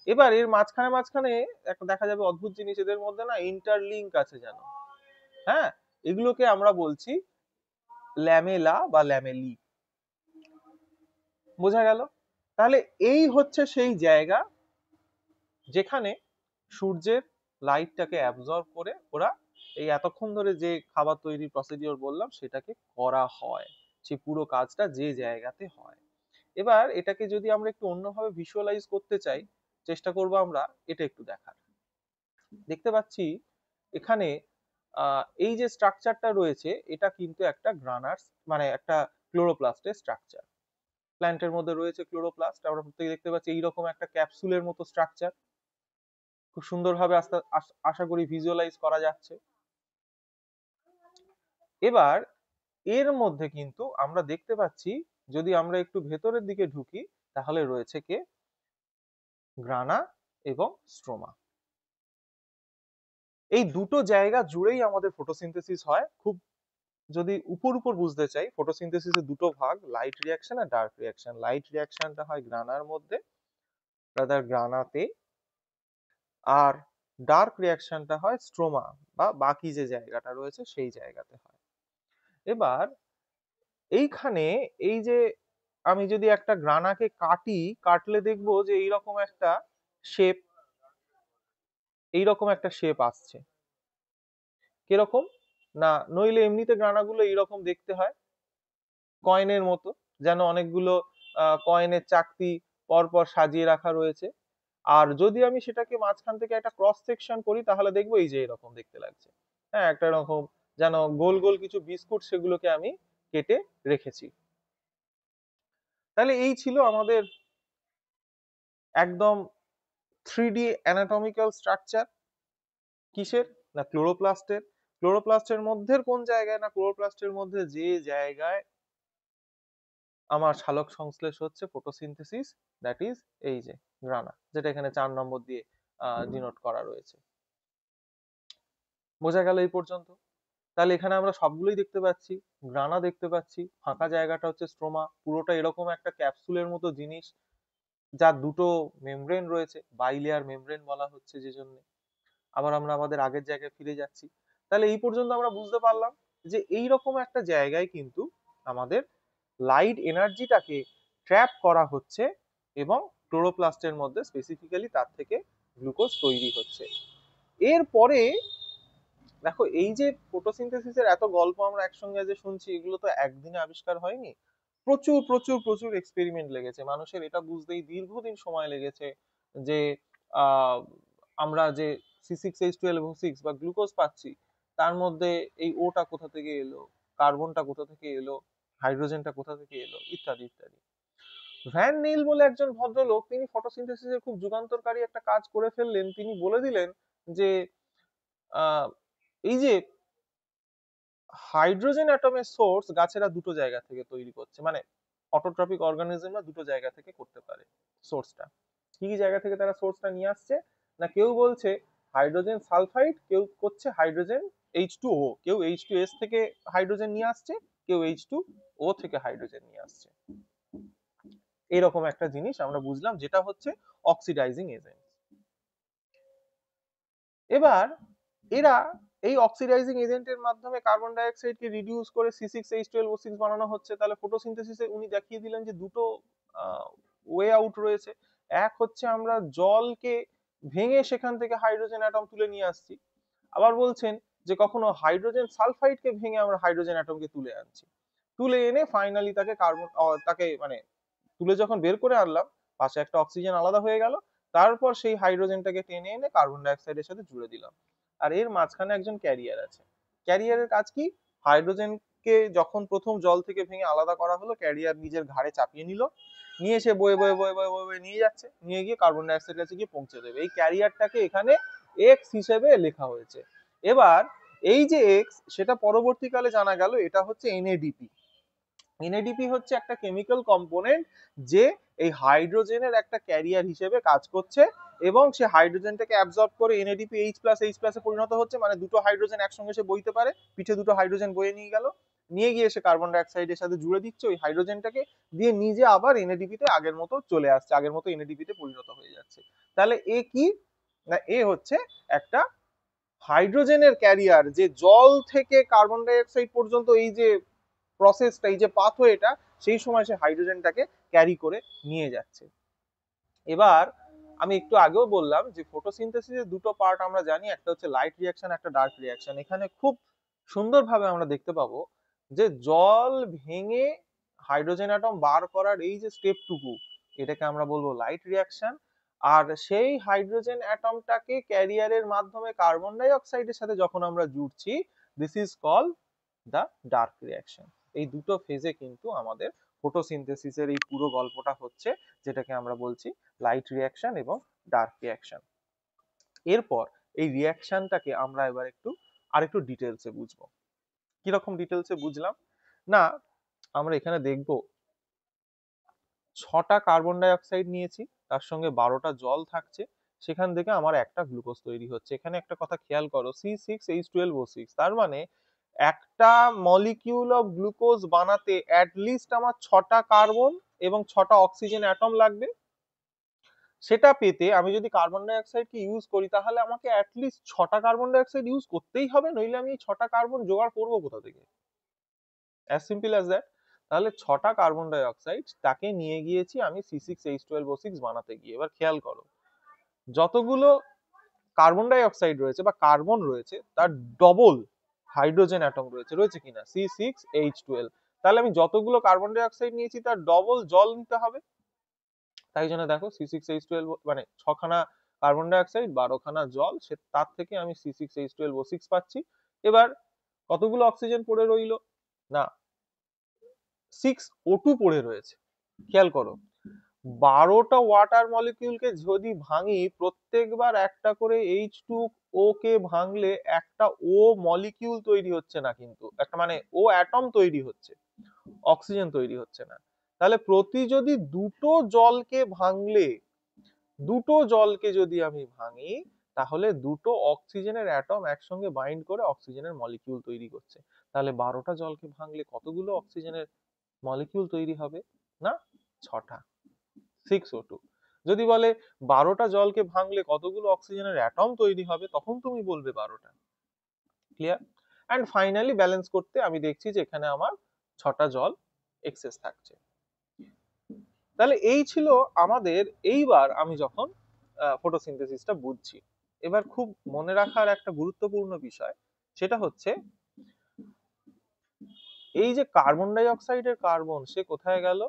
এবার এর মাঝখানে মাঝখানে একটা দেখা যাবে অদ্ভুত জিনিস, এদের মধ্যে না ইন্টারলিঙ্ক আছে যেন। হ্যাঁ, এগুলোকে আমরা বলছি ল্যামেলা বা ল্যামেলি। বোঝা গেল? তাহলে এই হচ্ছে সেই জায়গা যেখানে সূর্যের লাইটটাকে অ্যাবজর্ব করে ওরা এই এতক্ষণ ধরে যে খাবার তৈরির প্রসিডিওর বললাম সেটাকে করা হয়, সেই পুরো কাজটা যে জায়গাতে হয়। এবার এটাকে যদি আমরা একটু অন্যভাবে ভিজুয়ালাইজ করতে চাই, চেষ্টা করব আমরা এটা একটু দেখার। দেখতে পাচ্ছি এখানে এই যে স্ট্রাকচারটা রয়েছে, এটা কিন্তু একটা গ্রানার্স, মানে একটা ক্লোরোপ্লাস্টের স্ট্রাকচার। প্ল্যান্টের মধ্যে রয়েছে ক্লোরোপ্লাস্ট, আমরা প্রত্যেকে দেখতে পাচ্ছি এইরকম একটা ক্যাপসুলের মতো স্ট্রাকচার। খুব সুন্দরভাবে আশা করি ভিজুয়ালাইজ করা যাচ্ছে। এবার এর মধ্যে কিন্তু আমরা দেখতে পাচ্ছি, যদি আমরা একটু ভেতরের দিকে ঢুকি, তাহলে রয়েছে কে? গ্রানা এবং স্ট্রোমা। এই দুটো জায়গা জুড়েই আমাদের ফটোসিনথেসিস হয়। খুব যদি উপর উপর বুঝতে চাই, ফটোসিনথেসিসের দুটো ভাগ, লাইট রিয়াকশন আর ডার্ক রিয়াকশন। লাইট রিয়াকশনটা হয় গ্রানার মধ্যে, রাদার গ্রানাতে, আর ডার্ক রিয়াকশনটা হয় স্ট্রোমা বা বাকি যে জায়গাটা রয়েছে সেই জায়গাতে হয়। এবার এইখানে এই যে আমি যদি একটা গ্রানাকে কাটলে দেখবো যে এইরকম একটা শেপ, এইরকম একটা শেপ আসছে। কিরকম? না, নইলে এমনিতে গ্রানাগুলো এইরকম দেখতে হয়, কয়েনের মতো, যেন অনেকগুলো কয়েনের চাকতি পরপর সাজিয়ে রাখা রয়েছে। আর যদি আমি সেটাকে মাঝখান থেকে একটা ক্রস সেকশন করি, তাহলে দেখবো এই যে এরকম দেখতে লাগছে। হ্যাঁ, একটা এরকম যেন গোল গোল কিছু বিস্কুট, সেগুলোকে আমি কেটে রেখেছি। তাহলে এই ছিল আমাদের একদম 3D অ্যানাটমিক্যাল স্ট্রাকচার। কিসের? না, ক্লোরোপ্লাস্টের। ক্লোরোপ্লাস্টের মধ্যে কোন জায়গায়? না, ক্লোরোপ্লাস্টের মধ্যে যে জায়গায় আমার সালোক সংশ্লেষ হচ্ছে, ফটোসিনথেসিস, দ্যাট ইজ এই যে গ্রানা, যেটা এখানে 4 নম্বর দিয়ে ডিনোট করা রয়েছে। বোঝা গেল এই পর্যন্ত? তাহলে এখানে আমরা সবগুলোই দেখতে পাচ্ছি, গ্রানা দেখতে পাচ্ছি, ফাঁকা জায়গাটা হচ্ছে স্ট্রোমা, পুরোটা এরকম একটা ক্যাপসুলের মতো জিনিস, যার দুটো মেমব্রেন রয়েছে, বাইলেয়ার মেমব্রেন বলা হচ্ছে যে জন্য। আবার আমরা আমাদের আগের জায়গায় ফিরে যাচ্ছি। তাহলে এই পর্যন্ত আমরা বুঝতে পারলাম যে এইরকম একটা জায়গায় কিন্তু আমাদের লাইট এনার্জিটাকে ট্র্যাপ করা হচ্ছে, এবং ক্লোরোপ্লাস্টের মধ্যে স্পেসিফিক্যালি তার থেকে গ্লুকোজ তৈরি হচ্ছে। এরপরে দেখো, এই যে ফটোসিনথেসিসের এত গল্প আমরা একসঙ্গে যে শুনছি, এগুলো তো একদিনে আবিষ্কার হয়নি। প্রচুর প্রচুর প্রচুর এক্সপেরিমেন্ট লেগেছে, মানুষের এটা বুঝতেই দীর্ঘদিন সময় লেগেছে যে আহ, আমরা যে C6H12O6 বা গ্লুকোজ পাচ্ছি তার মধ্যে এই ওটা কোথা থেকে এলো, কার্বনটা কোথা থেকে এলো, হাইড্রোজেনটা কোথা থেকে এলো, ইত্যাদি ইত্যাদি। ভ্যান নিল বলে একজন ভদ্রলোক, তিনি ফটোসিনথেসিসের খুব যুগান্তকারী একটা কাজ করে ফেললেন। তিনি বলে দিলেন যে আহ, এই যে হাইড্রোজেন অ্যাটমের সোর্স গাছেরা দুটো জায়গা থেকে তৈরি করছে, মানে অটোট্রপিক অর্গানিজমরা দুটো জায়গা থেকে করতে পারে সোর্সটা। কি কি জায়গা থেকে তারা সোর্সটা নিয়ে আসছে, না কেউ বলছে হাইড্রোজেন সালফাইড, কেউ করছে হাইড্রোজেন H2O, কেউ H2S থেকে হাইড্রোজেন নিয়ে আসছে, কেউ H2O থেকে হাইড্রোজেন নিয়ে আসছে। এরকম একটা জিনিস আমরা বুঝলাম, যেটা হচ্ছে অক্সিডাইজিং এজেন্ট। এবার এরা এই অক্সিডাইজিং এজেন্টের মাধ্যমে কার্বন ডাই অক্সাইডকে রিডিউস করে C6H12O6 বানানো হচ্ছে। তাহলে ফটোসিনথেসিসে উনি দেখিয়ে দিলেন যে দুটো ওয়ে আউট রয়েছে। এক হচ্ছে আমরা জলকে ভেঙে সেখান থেকে হাইড্রোজেন অ্যাটম তুলে নিয়ে আসছি, আবার বলছেন যে কখনো হাইড্রোজেন সালফাইডকে ভেঙে আমরা হাইড্রোজেন অ্যাটমকে তুলে আনছি, তুলে এনে ফাইনালি তাকে তাকে মানে তুলে যখন বের করে আনলাম, পাশে একটা অক্সিজেন আলাদা হয়ে গেল, তারপর সেই হাইড্রোজেনটাকে টেনে এনে কার্বন ডাই অক্সাইডের সাথে জুড়ে দিলাম। আর এর মাঝখানে একজন ক্যারিয়ার আছে। ক্যারিয়ারের কাজ কি, হাইড্রোজেনকে যখন প্রথম জল থেকে ভেঙে আলাদা করা হলো, ক্যারিয়ার নিজের ঘাড়ে চাপিয়ে নিল, নিয়ে এসে বয়ে বয়ে বয়ে বয়ে বয়ে বয়ে নিয়ে যাচ্ছে, নিয়ে গিয়ে কার্বন ডাই অক্সাইডের কাছে গিয়ে পৌঁছে দেবে। এই ক্যারিয়ারটাকে এখানে এক্স হিসেবে লেখা হয়েছে। এবার এই যে এক্স, সেটা পরবর্তীকালে জানা গেল এটা হচ্ছে এনএডিপি। এনএডিপি হচ্ছে একটা কেমিক্যাল কম্পোনেন্ট যে এই হাইড্রোজেনের একটা ক্যারিয়ার হিসেবে কাজ করছে, এবং সে হাইড্রোজেনটাকে অ্যাবজর্ব করে এনএডিপি H+H+ পরিণত হচ্ছে, মানে দুটো হাইড্রোজেন একসঙ্গে সে বইতে পারে, পিঠে দুটো হাইড্রোজেন বয়ে নিয়ে গেল, নিয়ে গিয়ে সে কার্বন ডাই অক্সাইডের সাথে জুড়ে দিচ্ছে ওই হাইড্রোজেনটাকে, দিয়ে নিজে আবার এনএডিপিতে আগের মতো চলে আসছে, আগের মতো এনএডিপিতে পরিণত হয়ে যাচ্ছে। তাহলে এ কি, না এ হচ্ছে একটা হাইড্রোজেনের ক্যারিয়ার, যে জল থেকে কার্বন ডাই অক্সাইড পর্যন্ত এই যে প্রসেসটা, এই যে পাথওয়েটা, সেই সময় সে হাইড্রোজেনটাকে ক্যারি করে নিয়ে যাচ্ছে। এবার আমি একটু আগেও বললাম যে ফটোসিনথেসিসের দুটো পার্ট আমরা জানি, একটা হচ্ছে লাইট রিয়াকশন, একটা ডার্ক রিয়াকশন। এখানে খুব সুন্দরভাবে আমরা দেখতে পাবো যে জল ভেঙে হাইড্রোজেন অ্যাটম বার করার এই যে স্টেপটুকু, এটাকে আমরা বলবো লাইট রিয়াকশন। আর সেই হাইড্রোজেন অ্যাটমটাকে ক্যারিয়ারের মাধ্যমে কার্বন ডাই অক্সাইডের সাথে যখন আমরা জুড়ছি, this is call the dark reaction. এই দুটো ফেজে কিন্তু আমাদের ফটোসিনথেসিসের এই পুরো গল্পটা হচ্ছে, যেটাকে আমরা বলছি লাইট রিয়াকশন এবং ডার্ক রিয়াকশন। এরপর এই রিয়াকশনটাকে আমরা এবার একটু আরেকটু ডিটেলসে বুঝবো। কিরকম ডিটেলসে বুঝলাম, না আমরা এখানে দেখব 6টা কার্বন ডাই অক্সাইড নিয়েছি, তার সঙ্গে 12টা জল থাকছে, সেখান থেকে আমার একটা গ্লুকোজ তৈরি হচ্ছে। এখানে একটা কথা খেয়াল করো, C6H12O6, তার মানে একটা মলিকিউল অফ গ্লুকোজ বানাতে অ্যাটলিস্ট আমার 6টা কার্বন এবং 6টা অক্সিজেন অ্যাটম লাগবে। সেটা পেতে আমি যদি কার্বন ডাই অক্সাইডকে ইউজ করি, তাহলে আমাকে অ্যাটলিস্ট 6টা কার্বন ডাই অক্সাইড ইউজ করতেই হবে, নইলে আমি এই 6টা কার্বন জোগাড় করবো কোথা থেকে? As simple as that. তাহলে 6টা কার্বন ডাই অক্সাইড তাকে নিয়ে গিয়েছি আমি C6H12O6 বানাতে গিয়ে। এবার খেয়াল করো, যতগুলো কার্বন ডাই অক্সাইড রয়েছে বা কার্বন রয়েছে, তার ডবল হাইড্রোজেন অ্যাটম রয়েছে, রয়েছে কিনা C6H12। তাহলে আমি যতগুলো কার্বন ডাই অক্সাইড নিয়েছি তার ডবল জল নিতে হবে। তাই জন্য দেখো C6H12 মানে 6খানা কার্বন ডাই অক্সাইড, 12খানা জল, সে তার থেকে আমি C6H12O6 পাচ্ছি। এবার কতগুলো অক্সিজেন পড়ে রইলো, না 6O2 পড়ে রয়েছে। খেয়াল করো, 12টা ওয়াটার মলিকিউলকে যদি ভাঙি, প্রত্যেকবার একটা করে H2O কে ভাঙলে একটা O মলিকিউল তৈরি হচ্ছে না, কিন্তু একটা মানে O অ্যাটম তৈরি হচ্ছে, অক্সিজেন তৈরি হচ্ছে না। তাহলে প্রতি যদি দুটো জলকে যদি আমি ভাঙি, তাহলে দুটো অক্সিজেনের অ্যাটম একসঙ্গে বাইন্ড করে অক্সিজেনের মলিকিউল তৈরি করছে। তাহলে 12টা জলকে ভাঙলে কতগুলো অক্সিজেনের মলিকিউল তৈরি হবে, না 6টা, 6O2। যদি বলে 12টা জলকে ভাঙলে কতগুলো অক্সিজেনের অ্যাটম তৈরি হবে, তখন তুমি বলবে 12টা। ক্লিয়ার? অ্যান্ড ফাইনালি ব্যালেন্স করতে আমি দেখছি যে এখানে আমার 6টা জল এক্সেস থাকছে। তাহলে এই ছিল আমাদের, এইবার আমি যখন ফটোসিনথেসিসটা বুঝছি, এবার খুব মনে রাখার একটা গুরুত্বপূর্ণ বিষয়, সেটা হচ্ছে এই যে কার্বন ডাই অক্সাইডের কার্বন সে কোথায় গেল,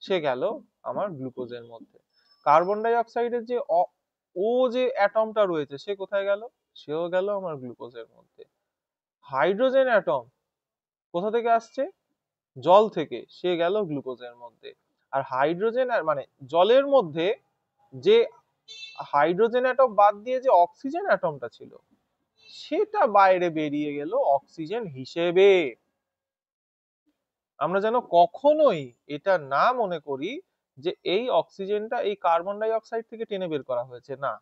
সে গেল আমার গ্লুকোজের মধ্যে। কার্বন ডাই অক্সাইডের যে ও যে অ্যাটমটা রয়েছে সে কোথায় গেল, সেও গেল আমার গ্লুকোজের মধ্যে। হাইড্রোজেন অ্যাটম কোথা থেকে আসছে, জল থেকে, সে গেল গ্লুকোজের মধ্যে। আর হাইড্রোজেন মানে জলের মধ্যে যে হাইড্রোজেন অ্যাটম বাদ দিয়ে যে অক্সিজেন অ্যাটমটা ছিল সেটা বাইরে বেরিয়ে গেল অক্সিজেন হিসেবে। আমরা যেন কখনোই এটা না মনে করি যে এই অক্সিজেনটা এই কার্বন ডাই অক্সাইড থেকে টেনে বের করা হয়েছে, না,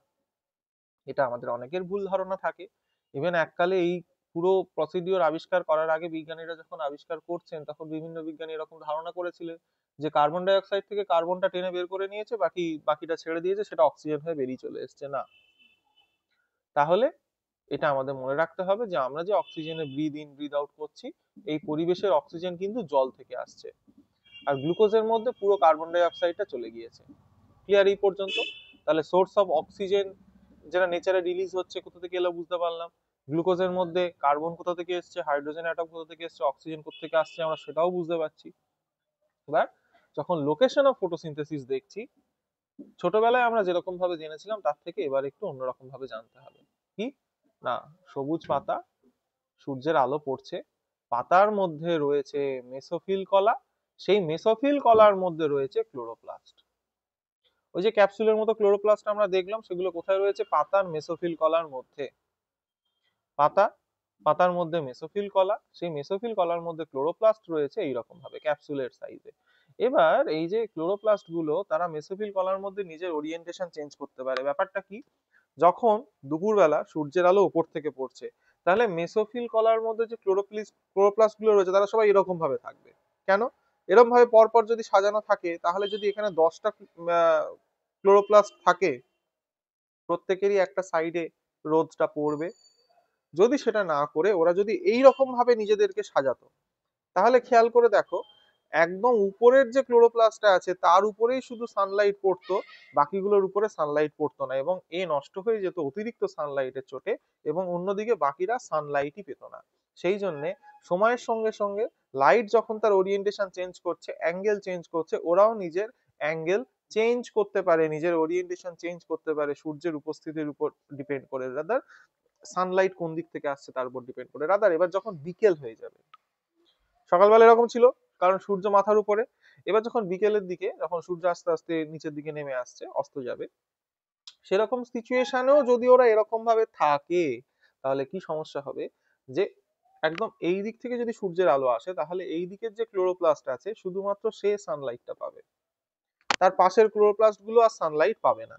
এটা আমাদের অনেকের ভুল ধারণা থাকে। ইভেন এককালে এই পুরো প্রসিডিওর আবিষ্কার করার আগে বিজ্ঞানীরা যখন আবিষ্কার করছেন তখন বিভিন্ন বিজ্ঞানী এরকম ধারণা করেছিলেন যে কার্বন ডাই অক্সাইড থেকে কার্বনটা টেনে বের করে নিয়েছে, বাকিটা ছেড়ে দিয়েছে, সেটা অক্সিজেন হয়ে বেরিয়ে চলে এসছে। না, তাহলে এটা আমাদের মনে রাখতে হবে যে আমরা যে অক্সিজেনে ব্রিথ ইন ব্রিথ আউট করছি এই পরিবেশের অক্সিজেন কিন্তু জল থেকে আসছে, আর গ্লুকোজের মধ্যে পুরো কার্বন ডাই অক্সাইডটা চলে গিয়েছে। ক্লিয়ার এই পর্যন্ত? তাহলে সোর্স অফ অক্সিজেন যেটা নেচারে রিলিজ হচ্ছে কোথা থেকে এলো বুঝতে পারলাম, গ্লুকোজের মধ্যে কার্বন কোথা থেকে এসছে, হাইড্রোজেন অ্যাটম কোথা থেকে এসছে, অক্সিজেন কোথা থেকে আসছে আমরা সেটাও বুঝতে পারছি। এবার যখন লোকেশন অফ ফটোসিনথেসিস দেখছি, ছোটবেলায় আমরা যেরকম ভাবে জেনেছিলাম তার থেকে এবার একটু অন্যরকম ভাবে জানতে হবে। কি না, সবুজ পাতা, সূর্যের আলো পড়ছে, পাতার মধ্যে রয়েছে মেসোফিল কলা, সেই মেসোফিল কলার মধ্যে রয়েছে ক্লোরোপ্লাস্ট। ওই যে ক্যাপসুলের মতো ক্লোরোপ্লাস্ট আমরা দেখলাম সেগুলো কোথায় রয়েছে, পাতার মেসোফিল কলার মধ্যে। পাতার মধ্যে মেসোফিল কলা, সেই মেসোফিল কলার মধ্যে ক্লোরোপ্লাস্ট রয়েছে এইরকম ভাবে ক্যাপসুলের সাইজে। এবার এই যে ক্লোরোপ্লাস্ট গুলো তারা মেসোফিল কলার মধ্যে নিজের ওরিয়েন্টেশন চেঞ্জ করতে পারে। ব্যাপারটা কি, যখন দুপুরবেলা সূর্যের আলো উপর থেকে পড়ছে তাহলে মেসোফিল কলার মধ্যে যে ক্লোরোপ্লাস্ট গুলো রয়েছে তারা সবাই এরকম ভাবে থাকবে। কেন, এরকম ভাবে পরপর যদি সাজানো থাকে তাহলে যদি এখানে 10টা ক্লোরোপ্লাস্ট থাকে প্রত্যেকেরই একটা সাইডে রোদটা পড়বে। যদি সেটা না করে ওরা যদি এই রকম ভাবে নিজেদেরকে সাজাতো তাহলে খেয়াল করে দেখো একদম উপরের যে ক্লোরোপ্লাস্টটা আছে তার উপরেই শুধু সানলাইট পড়তো, বাকিগুলোর উপরে সানলাইট পড়তো না এবং এ নষ্ট হয়ে যেত অতিরিক্ত সানলাইটের চোটে, এবং অন্যদিকে বাকিরা সানলাইটই পেত না। সেই জন্য সময়ের সঙ্গে সঙ্গে লাইট যখন তার ওরিয়েন্টেশন চেঞ্জ করছে, অ্যাঙ্গেল চেঞ্জ করছে, ওরাও নিজের অ্যাঙ্গেল চেঞ্জ করতে পারে, নিজের ওরিয়েন্টেশন চেঞ্জ করতে পারে সূর্যের উপস্থিতির উপর ডিপেন্ড করে, রাদার সানলাইট কোন দিক থেকে আসছে তার উপর ডিপেন্ড করে। রাদার এবার যখন বিকেল হয়ে যাবে, সকালবেলা এরকম ছিল কারণ সূর্য মাথার উপরে, এবার যখন বিকেলের দিকে যখন সূর্য আস্তে আস্তে নিচের দিকে নেমে আসছে, অস্ত যাবে, সেরকম সিচুয়েশনেও যদি ওরা এরকম ভাবে থাকে তাহলে কি সমস্যা হবে, যে একদম এই দিক থেকে যদি সূর্যের আলো আসে তাহলে এই দিকের যে ক্লোরোপ্লাস্ট আছে শুধুমাত্র সে সানলাইটটা পাবে, তার পাশের ক্লোরোপ্লাস্ট গুলো আর সানলাইট পাবে না।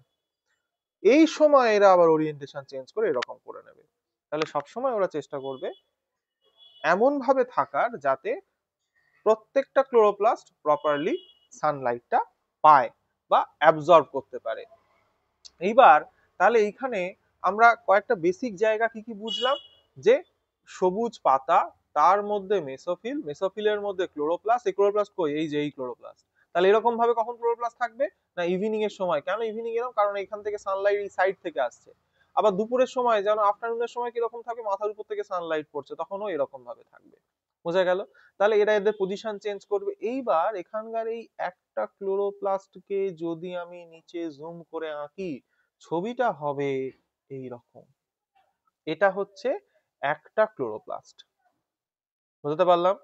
এই সময় এরা আবার ওরিয়েন্টেশন চেঞ্জ করে এরকম করে নেবে। তাহলে সবসময় ওরা চেষ্টা করবে এমন ভাবে থাকার যাতে প্রত্যেকটা ক্লোরোপ্লাস্ট প্রপারলি সানলাইটটা পায় বা অ্যাবজর্ব করতে পারে। এইবার তাহলে এইখানে আমরা কয়েকটা বেসিক জায়গা কি কি বুঝলাম, যে সবুজ পাতা, তার মধ্যে মেসোফিল, মেসোফিলের মধ্যে ক্লোরোপ্লাস্ট, এই ক্লোরোপ্লাস্ট কই, এই যে এই ক্লোরোপ্লাস্ট। তাহলে এরকম ভাবে কখন ক্লোরোপ্লাস্ট থাকবে না, ইভিনিং এর সময়। কেন ইভিনিং এরকম, কারণ এখান থেকে সানলাইট এই সাইড থেকে আসছে। আবার দুপুরের সময় যেন আফটারনুনের সময় কিরকম থাকে, মাথার উপর থেকে সানলাইট পড়ছে, তখনও এরকম ভাবে থাকবে। বোঝা গেল? তাহলে এরা এদের পজিশন চেঞ্জ করবে। এইবার এখানকার এই একটা ক্লোরোপ্লাস্টকে যদি আমি নিচে জুম করে আঁকি ছবিটা হবে এই রকম। এটা হচ্ছে একটা ক্লোরোপ্লাস্ট। বুঝতে পারলাম?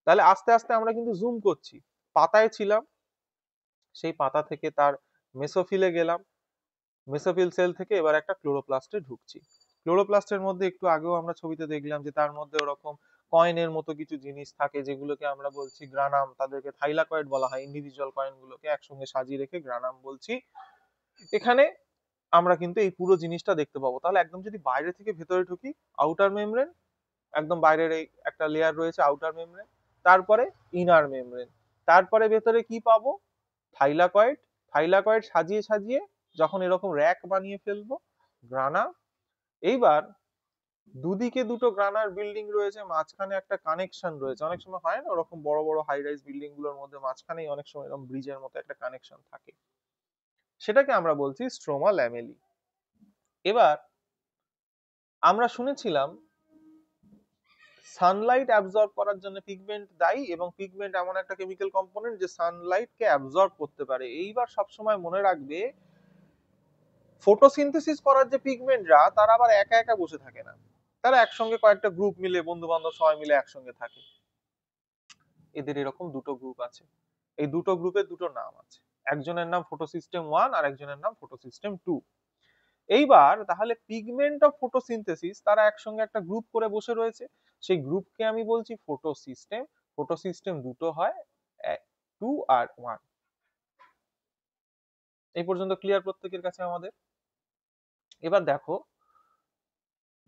তাহলে আস্তে আস্তে আমরা কিন্তু জুম করছি। পাতায় ছিলাম, সেই পাতা থেকে তার মেসোফিলে গেলাম, মেসোফিল সেল থেকে এবার একটা ক্লোরোপ্লাস্টে ঢুকছি। ক্লোরোপ্লাস্টের মধ্যে একটু আগেও আমরা ছবিতে দেখলাম যে তার মধ্যে ওরকম কয়েনের মতো কিছু জিনিস থাকে যেগুলোকে আমরা বলছি গ্রানাম, তাদেরকে থাইলাকয়েড বলা হয়। ইন্ডিভিজুয়াল কয়েনগুলোকে একসঙ্গে সাজিয়ে রেখে গ্রানাম বলছি। এখানে আমরা কিন্তু এই পুরো জিনিসটা দেখতে পাবো। তাহলে একদম যদি বাইরে থেকে ভেতরে ঢুকি, আউটার মেমব্রেন, একদম বাইরের এই একটা লেয়ার রয়েছে আউটার মেমব্রেন, তারপরে ইনার মেমব্রেন, তারপরে ভেতরে কি পাবো, থাইলাকয়েড। থাইলাকয়েড সাজিয়ে সাজিয়ে যখন এরকম র্যাক বানিয়ে ফেলবো, গ্রানা। এইবার দুদিকে দুটো গ্রানার বিল্ডিং রয়েছে, মাঝখানে একটা কানেকশন রয়েছে। অনেক সময় হয় না ওরকম বড় বড় হাই রাইজ বিল্ডিং গুলোর মধ্যে মাঝখানেই অনেক সময় এরকম ব্রিজের মতো একটা কানেকশন থাকে, সেটাকে আমরা বলছি স্ট্রোমা ল্যামেলি। এবার আমরা শুনেছিলাম সানলাইট অ্যাবজর্ব করার জন্য পিগমেন্ট দায়ী, এবং পিগমেন্ট এমন একটা কেমিক্যাল কম্পোনেন্ট যে সানলাইটকে অ্যাবজর্ব করতে পারে। এইবার সবসময় মনে রাখবে, ফটোসিনথেসিস করার যে পিগমেন্টরা তারা আবার একা একা বসে থাকে না, তারা একসঙ্গে কয়েকটা গ্রুপ মিলে, বন্ধু বান্ধব সবাই মিলে একসঙ্গে থাকে। এদের এরকম দুটো গ্রুপ আছে, এই দুটো গ্রুপের দুটো নাম আছে, একজনের নাম ফটোসিস্টেম 1 আর একজনের নাম ফটোসিস্টেম 2। এইবার তাহলে পিগমেন্ট অফ ফটোসিনথেসিস তারা একসঙ্গে একটা গ্রুপ করে বসে রয়েছে, সেই গ্রুপকে আমি বলছি ফটোসিস্টেম। ফটোসিস্টেম দুটো হয়, 2 আর 1। এই পর্যন্ত ক্লিয়ার প্রত্যেকের কাছে আমাদের? এবার দেখো,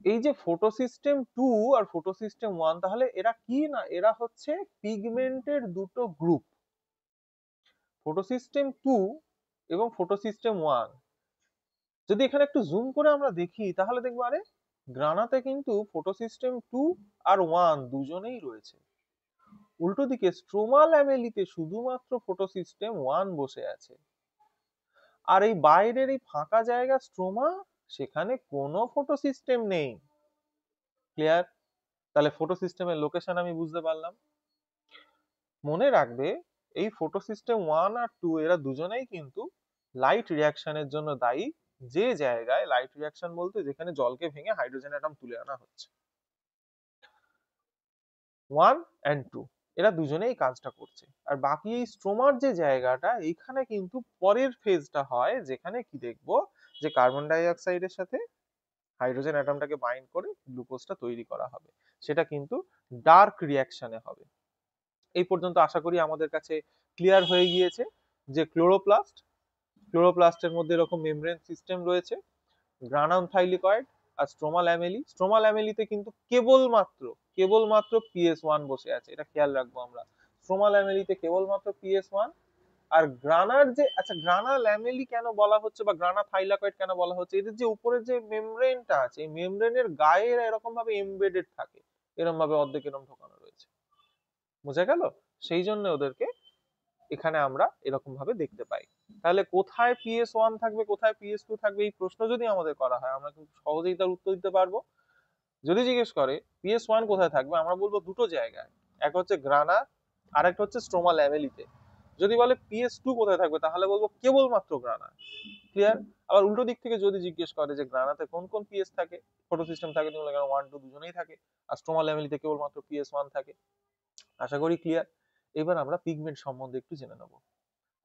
এই যে ফটোসিস্টেম 2 আর ফটোসিস্টেম 1, তাহলে এরা কি না, এরা হচ্ছে পিগমেন্টের দুটো গ্রুপ। ফটোসিস্টেম 2 এবং ফটোসিস্টেম 1 যদি এখানে একটু জুম করে আমরা দেখি, তাহলে দেখবো আরে গ্রানাতে কিন্তু ফটোসিস্টেম 2 আর 1 দুজনেই রয়েছে। উল্টো দিকে স্ট্রোমা ল্যামেলিতে শুধুমাত্র ফটোসিস্টেম 1 বসে আছে, আর এই বাইরের এই ফাঁকা জায়গা স্ট্রোমা, সেখানে কোনো ফটোসিস্টেম নেই। ক্লিয়ার? তাহলে ফটোসিস্টেমের লোকেশন আমি বুঝতে পারলাম। মনে রাখবে, এই ফটোসিস্টেম 1 আর 2 এরা দুজনেই কিন্তু লাইট রিয়াকশনের জন্য দায়ী। যে জায়গায় লাইট রিয়াকশন বলতে যেখানে জলকে ভেঙে হাইড্রোজেন অ্যাটম তুলে আনা হচ্ছে, 1 and 2 এরা দুজনেই কাজটা করছে। আর বাকি এই স্ট্রোমার যে জায়গাটা, এইখানে কিন্তু পরের ফেজটা হয়, যেখানে কি দেখবো, যে কার্বন ডাই অক্সাইডের সাথে হাইড্রোজেন অ্যাটমটাকে বাইন্ড করে গ্লুকোজটা তৈরি করা হবে। সেটা কিন্তু ডার্ক রিয়াকশনে হবে। এই পর্যন্ত আশা করি আমাদের কাছে ক্লিয়ার হয়ে গিয়েছে যে ক্লোরোপ্লাস্টের মধ্যে এরকম মেমব্রেন সিস্টেম রয়েছে, গ্রানাম থাইলিকয়েড আর স্ট্রোমা ল্যামেলি। স্ট্রোমা ল্যামেলিতে কিন্তু কেবলমাত্র PS1 বসে আছে, এটা খেয়াল রাখবো আমরা। স্ট্রোমা ল্যামেলিতে কেবলমাত্র PS1। আর গ্রানার যে, আচ্ছা গ্রানা ল্যামেলি কেন বলা হচ্ছে বা গ্রানা থাইলাকয়েড কেন বলা হচ্ছে, এদের যে উপরের যে মেমব্রেনটা আছে, এই মেমব্রেনের গায়ে এরা এরকম ভাবে এমবেডেড থাকে, এরকম ভাবে অর্ধেক এরকম ঢোকানো রয়েছে। বুঝা গেল? সেই জন্য ওদেরকে এখানে আমরা এরকম ভাবে দেখতে পাই। তাহলে কোথায় PS1 থাকবে, কোথায় PS2 থাকবে, এই প্রশ্ন যদি আমাদের করা হয়, আমরা কিন্তু সহজেই তার উত্তর দিতে পারবো। যদি জিজ্ঞেস করে PS1 কোথায় থাকবে, আমরা বলবো দুটো জায়গায়, এক হচ্ছে গ্রানা আর একটা হচ্ছে স্ট্রোমা ল্যামেলিতে। যদি বলে PS2 কোথায় থাকবে, তাহলে বলবো কেবলমাত্র গ্রানা। ক্লিয়ার? আবার উল্টো দিক থেকে যদি জিজ্ঞেস করে যে গ্রানাতে কোন কোন PS থাকে, ফটো সিস্টেম থাকে, তুমি 1 2 দুজনেই থাকে, আর স্ট্রোমা ল্যামেলিতে কেবলমাত্র PS1 থাকে। আশা করি ক্লিয়ার। এবার আমরা পিগমেন্ট সম্বন্ধে একটু জেনে নেব।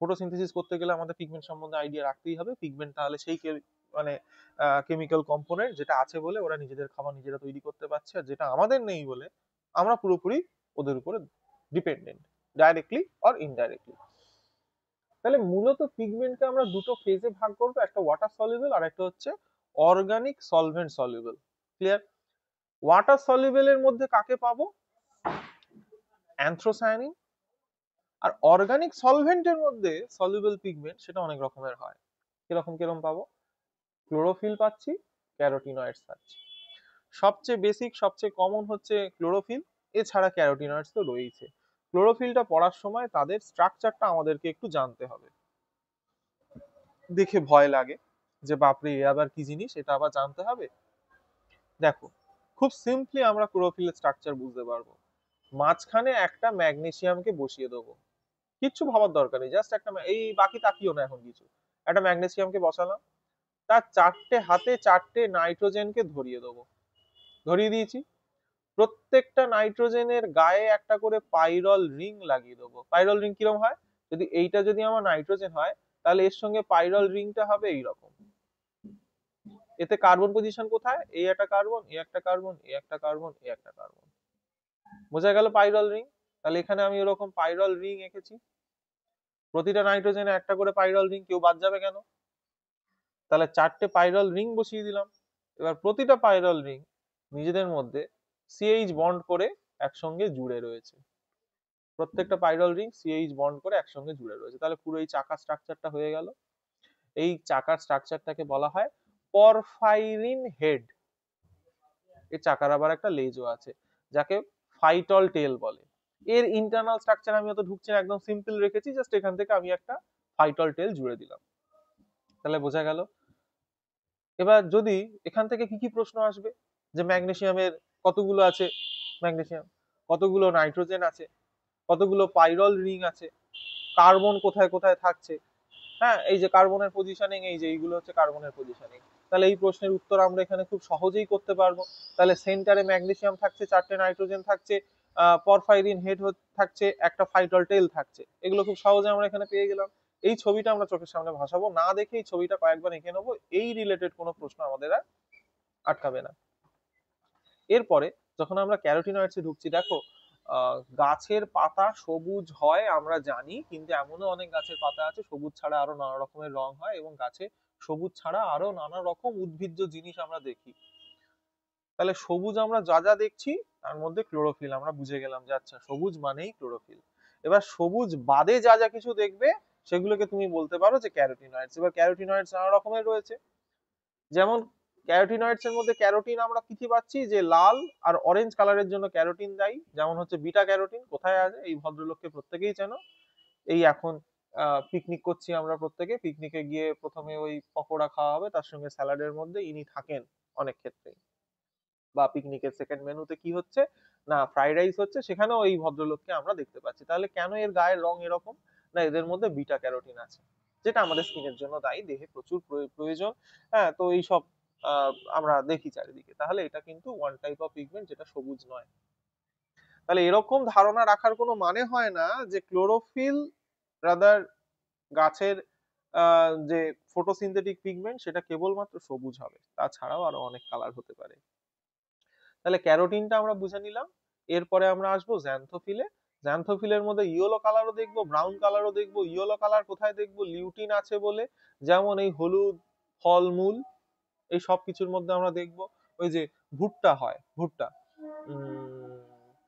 ফটোসিনথেসিস করতে গেলে আমাদের পিগমেন্ট সম্বন্ধে আইডিয়া রাখতেই হবে। পিগমেন্ট তাহলে সেই মানে কেমিক্যাল কম্পোনেন্ট যেটা আছে বলে ওরা নিজেদের খাবার নিজেরা তৈরি করতে পারছে, আর যেটা আমাদের নেই বলে আমরা পুরোপুরি ওদের উপরে ডিপেন্ডেন্ট, ডাইরেক্টলি অর ইনডাইরেক্টলি। তাহলে মূলত পিগমেন্টকে আমরা দুটো ফেজে ভাগ করবো, একটা ওয়াটার সলিউবল আর একটা হচ্ছে organic solvent soluble. Clear? Water soluble এর মধ্যে কাকে পাবো? অ্যানথ্রোসায়ানিন। আর অর্গানিক সলভেন্টের মধ্যে সলিউবল পিগমেন্ট সেটা অনেক রকমের হয়। কিরকম পাবো? ক্লোরোফিল পাচ্ছি, ক্যারোটিনয়েডস পাচ্ছি। সবচেয়ে বেসিক, সবচেয়ে কমন হচ্ছে ক্লোরোফিল, এছাড়া ক্যারোটিনয়েডস তো রয়েছে। ক্লোরোফিলটা পড়ার সময় তাদের স্ট্রাকচারটা আমাদেরকে একটু জানতে হবে। দেখে ভয় লাগে যে বাপরে এ আবার কি জিনিস, এটা আবার জানতে হবে। দেখো, খুব সিম্পলি আমরা ক্লোরোফিলের স্ট্রাকচার বুঝতে পারবো। মাঝখানে একটা ম্যাগনেসিয়ামকে বসিয়ে দেবো, কিচ্ছু ভাবার দরকার নেই, জাস্ট একটা এই বাকি তাকিও না এখন কিছু, একটা ম্যাগনেসিয়ামকে বসালাম, তার চারটে হাতে চারটে নাইট্রোজেনকে ধরিয়ে দেবো, ধরিয়ে দিয়েছি। প্রত্যেকটা নাইট্রোজেনের গায়ে একটা করে পাইরল রিং লাগিয়ে দেবো। পাইরল রিং কিরকম হয়, যদি এইটা যদি আমার নাইট্রোজেন হয়, তাহলে এর সঙ্গে পাইরল রিংটা হবে এইরকম। এতে কার্বন পজিশন কোথায়, এই একটা কার্বন, এই একটা কার্বন, এই একটা কার্বন, এই একটা কার্বন। বোঝা গেল পাইরল রিং? তাহলে এখানে আমি এরকম পাইরল রিং এঁকেছি, প্রতিটা নাইট্রোজেনে একটা করে পাইরল রিং, কেউ বাদ যাবে কেন? তাহলে চারটে পাইরল রিং বসিয়ে দিলাম। এবার প্রতিটা পাইরল রিং নিজেদের মধ্যে সিএইচ বন্ড করে একসঙ্গে জুড়ে রয়েছে, প্রত্যেকটা পাইরল রিং সিএইচ বন্ড করে একসঙ্গে জুড়ে রয়েছে। তাহলে পুরো এই চাকার স্ট্রাকচারটা হয়ে গেল। এই চাকার স্ট্রাকচারটাকে বলা হয় পরফাইরিন হেড। এই চাকার আবার একটা লেজও আছে, যাকে ফাইটল টেল বলে। এর ইন্টারনাল স্ট্রাকচার আমি অত ঢুকছি না, একদম সিম্পল রেখেছি, জাস্ট এখান থেকে আমি একটা ফাইটল টেল জুড়ে দিলাম। তাহলে বোঝা গেল। এবার যদি এখান থেকে কি কি প্রশ্ন আসবে, যে ম্যাগনেসিয়ামের কতগুলো আছে, ম্যাগনেসিয়াম, কতগুলো নাইট্রোজেন আছে, কতগুলো পাইরল রিং আছে, কার্বন কোথায় কোথায় থাকছে। হ্যাঁ, এই যে কার্বনের পজিশনিং, এই যে এইগুলো হচ্ছে কার্বনের পজিশনিং। তাহলে এই প্রশ্নের উত্তর আমরা এখানে খুব সহজেই করতে পারবো। তাহলে সেন্টারে ম্যাগনেসিয়াম থাকছে, 4টে নাইট্রোজেন থাকছে, পরফাইরিন হেড থাকছে, একটা ফাইটাল টেল থাকছে। এগুলো খুব সহজে আমরা এখানে পেয়ে গেলাম। এই ছবিটা আমরা চোখের সামনে ভাসাবো, না দেখে এই ছবিটা কয়েকবার এঁকে নেবো, এই রিলেটেড কোনো প্রশ্ন আমাদের আর আটকাবে না। এরপরে যখন আমরা ক্যারোটিনয়েডসে ঢুকছি, দেখো গাছের পাতা সবুজ হয় আমরা জানি, কিন্তু এমনও অনেক গাছের পাতা আছে সবুজ ছাড়া আরো নানা রকমের রং হয়, এবং গাছে সবুজ ছাড়া আরো নানা রকম উদ্ভিজ্জ জিনিস আমরা দেখি। তাহলে সবুজ আমরা যা যা দেখছি তার মধ্যে ক্লোরোফিল আমরা বুঝে গেলাম যে আচ্ছা সবুজ মানেই ক্লোরোফিল। এবার সবুজ বাদে যা যা কিছু দেখবে সেগুলোকে তুমি বলতে পারো যে ক্যারোটিনয়েডস। এবার ক্যারোটিনয়েডস নানা রকমের রয়েছে, যেমন ক্যারোটিনয়েডস এর মধ্যে ক্যারোটিন আমরা কি কি পাচ্ছি, যে লাল আর অরেঞ্জ কালারের জন্য ক্যারোটিন দায়ী, যেমন হচ্ছে বিটা ক্যারোটিন। কোথায় আছে এই ভদ্রলোককে প্রত্যেকেই চেনো, এই এখন পিকনিক করছি আমরা প্রত্যেকে, পিকনিকে গিয়ে প্রথমে ওই পকোড়া খাওয়া হবে, তার সঙ্গে স্যালাডের মধ্যে ইনি থাকেন অনেক ক্ষেত্রেই। বা পিকনিকের সেকেন্ড মেনুতে কি হচ্ছে না, ফ্রাইড রাইস হচ্ছে, সেখানেও এই ভদ্রলোককে আমরা দেখতে পাচ্ছি। তাহলে কেন এর গায়ের রং এরকম, না এদের মধ্যে বিটা ক্যারোটিন আছে, যেটা আমাদের স্কিনের জন্য দায়ী, দেহে প্রচুর প্রয়োজন। হ্যাঁ, তো এইসব আমরা দেখি চারিদিকে। তাহলে এটা কিন্তু ওয়ান টাইপ অফ পিগমেন্ট, যেটা সবুজ নয়। তাহলে এরকম ধারণা রাখার কোনো মানে হয় না যে ক্লোরোফিল রাদার গাছের যে ফটোসিনথেটিক পিগমেন্ট সেটা কেবলমাত্র সবুজ হবে, তাছাড়াও আরো অনেক কালার হতে পারে। তাহলে ক্যারোটিনটা আমরা বুঝে নিলাম। এরপরে আমরা আসবো জ্যান্থোফিলে। জ্যান্থোফিলের মধ্যে ইয়েলো কালারও দেখবো, ব্রাউন কালারও দেখবো। ইয়েলো কালার কোথায় দেখবো, লিউটিন আছে বলে, যেমন এই হলুদ ফলমূল, এই সব কিছুর মধ্যে আমরা দেখবো। ওই যে ভুট্টা হয়, ভুট্টা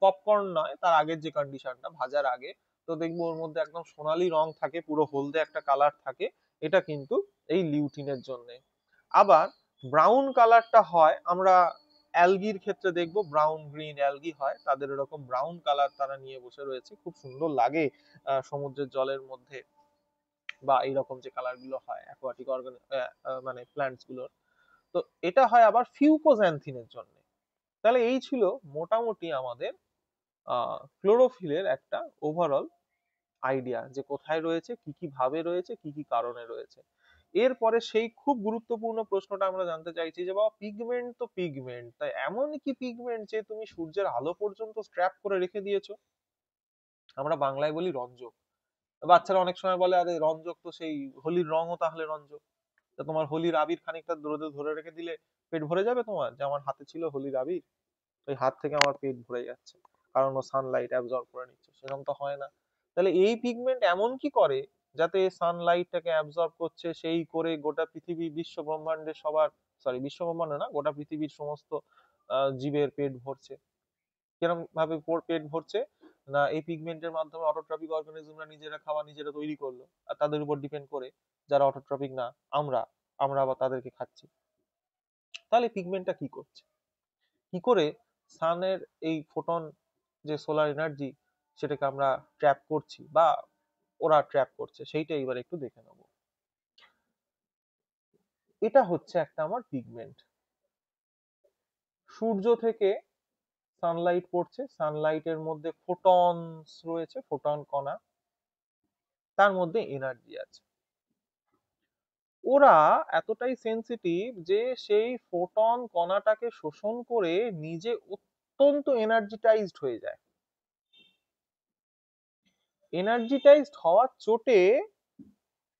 পপকর্ন নয়, তার আগের যে কন্ডিশনটা ভাজার আগে, তো দেখবো ওর মধ্যে একদম সোনালী রং থাকে, পুরো হলদে একটা কালার থাকে, এটা কিন্তু এই লিউটিনের জন্য। আবার ব্রাউন কালারটা হয় আমরা অ্যালগির ক্ষেত্রে দেখবো, ব্রাউন গ্রিন অ্যালগি হয়, তাদের এরকম ব্রাউন কালার তারা নিয়ে বসে রয়েছে, খুব সুন্দর লাগে সমুদ্রের জলের মধ্যে, বা এইরকম যে কালার গুলো হয় অ্যাকোয়াটিক মানে প্ল্যান্টস গুলোর। তো এটা হয় আবার ফিউকোজ্যান্থিনের জন্য। তাহলে এই ছিল মোটামুটি আমাদের ক্লোরোফিলের একটা ওভারঅল আইডিয়া, যে কোথায় রয়েছে, কি কি ভাবে রয়েছে, কি কি কারণে রয়েছে। এরপরে সেই খুব গুরুত্বপূর্ণ প্রশ্নটা আমরা জানতে চাইছি যে বাবা পিগমেন্ট তো পিগমেন্ট, তাই এমন কি পিগমেন্ট যে তুমি সূর্যের আলো পর্যন্ত স্ট্র্যাপ করে রেখে দিয়েছো? আমরা বাংলায় বলি রঞ্জক। বাচ্চারা অনেক সময় বলে আরে রঞ্জক তো সেই হোলির রঙও তাহলে রঞ্জক। তা তোমার হোলির আবির খানিকটা রোদে ধরে রেখে দিলে পেট ভরে যাবে তোমার? যে আমার হাতে ছিল হোলির আবির, ওই হাত থেকে আমার পেট ভরে যাচ্ছে, কারণ ও সানলাইট অ্যাবজর্ব করে নিচ্ছে, সেরকম তো হয় না। তাহলে এই পিগমেন্ট এমন কি করে যাতে সানলাইটটাকে অ্যাবজর্ব করছে, সেই করে গোটা পৃথিবী বিশ্ব ব্রহ্মাণ্ডের সবার, সরি বিশ্ব ব্রহ্মাণ্ড না, গোটা পৃথিবীর সমস্ত জীবের পেট ভরছে। কিরকম ভাবে পেট ভরছে, না এই পিগমেন্টের মাধ্যমে অটোট্রপিক অর্গানিজমরা নিজেরা খাওয়া নিজেরা তৈরি করলো, আর তাদের উপর ডিপেন্ড করে যারা অটোট্রপিক না, আমরা আমরা আবার তাদেরকে খাচ্ছি। তাহলে পিগমেন্টটা কি করছে, কি করে সানের এই ফোটন, যে সোলার এনার্জি, সেটাকে আমরা ট্র্যাপ করছি বা ওরা ট্র্যাপ করছে, সেইটা এবার একটু দেখে নেব। এটা হচ্ছে একটা আমার পিগমেন্ট। সূর্য থেকে সানলাইট পড়ছে, সানলাইটের মধ্যে ফোটনস রয়েছে, ফোটন কণা, তার মধ্যে এনার্জি আছে। ওরা এতটাই সেনসিটিভ যে সেই ফোটন কণাটাকে শোষণ করে নিজে অত্যন্ত এনার্জিটাইজড হয়ে যায়। এনার্জিটাইজড হওয়ার চোটে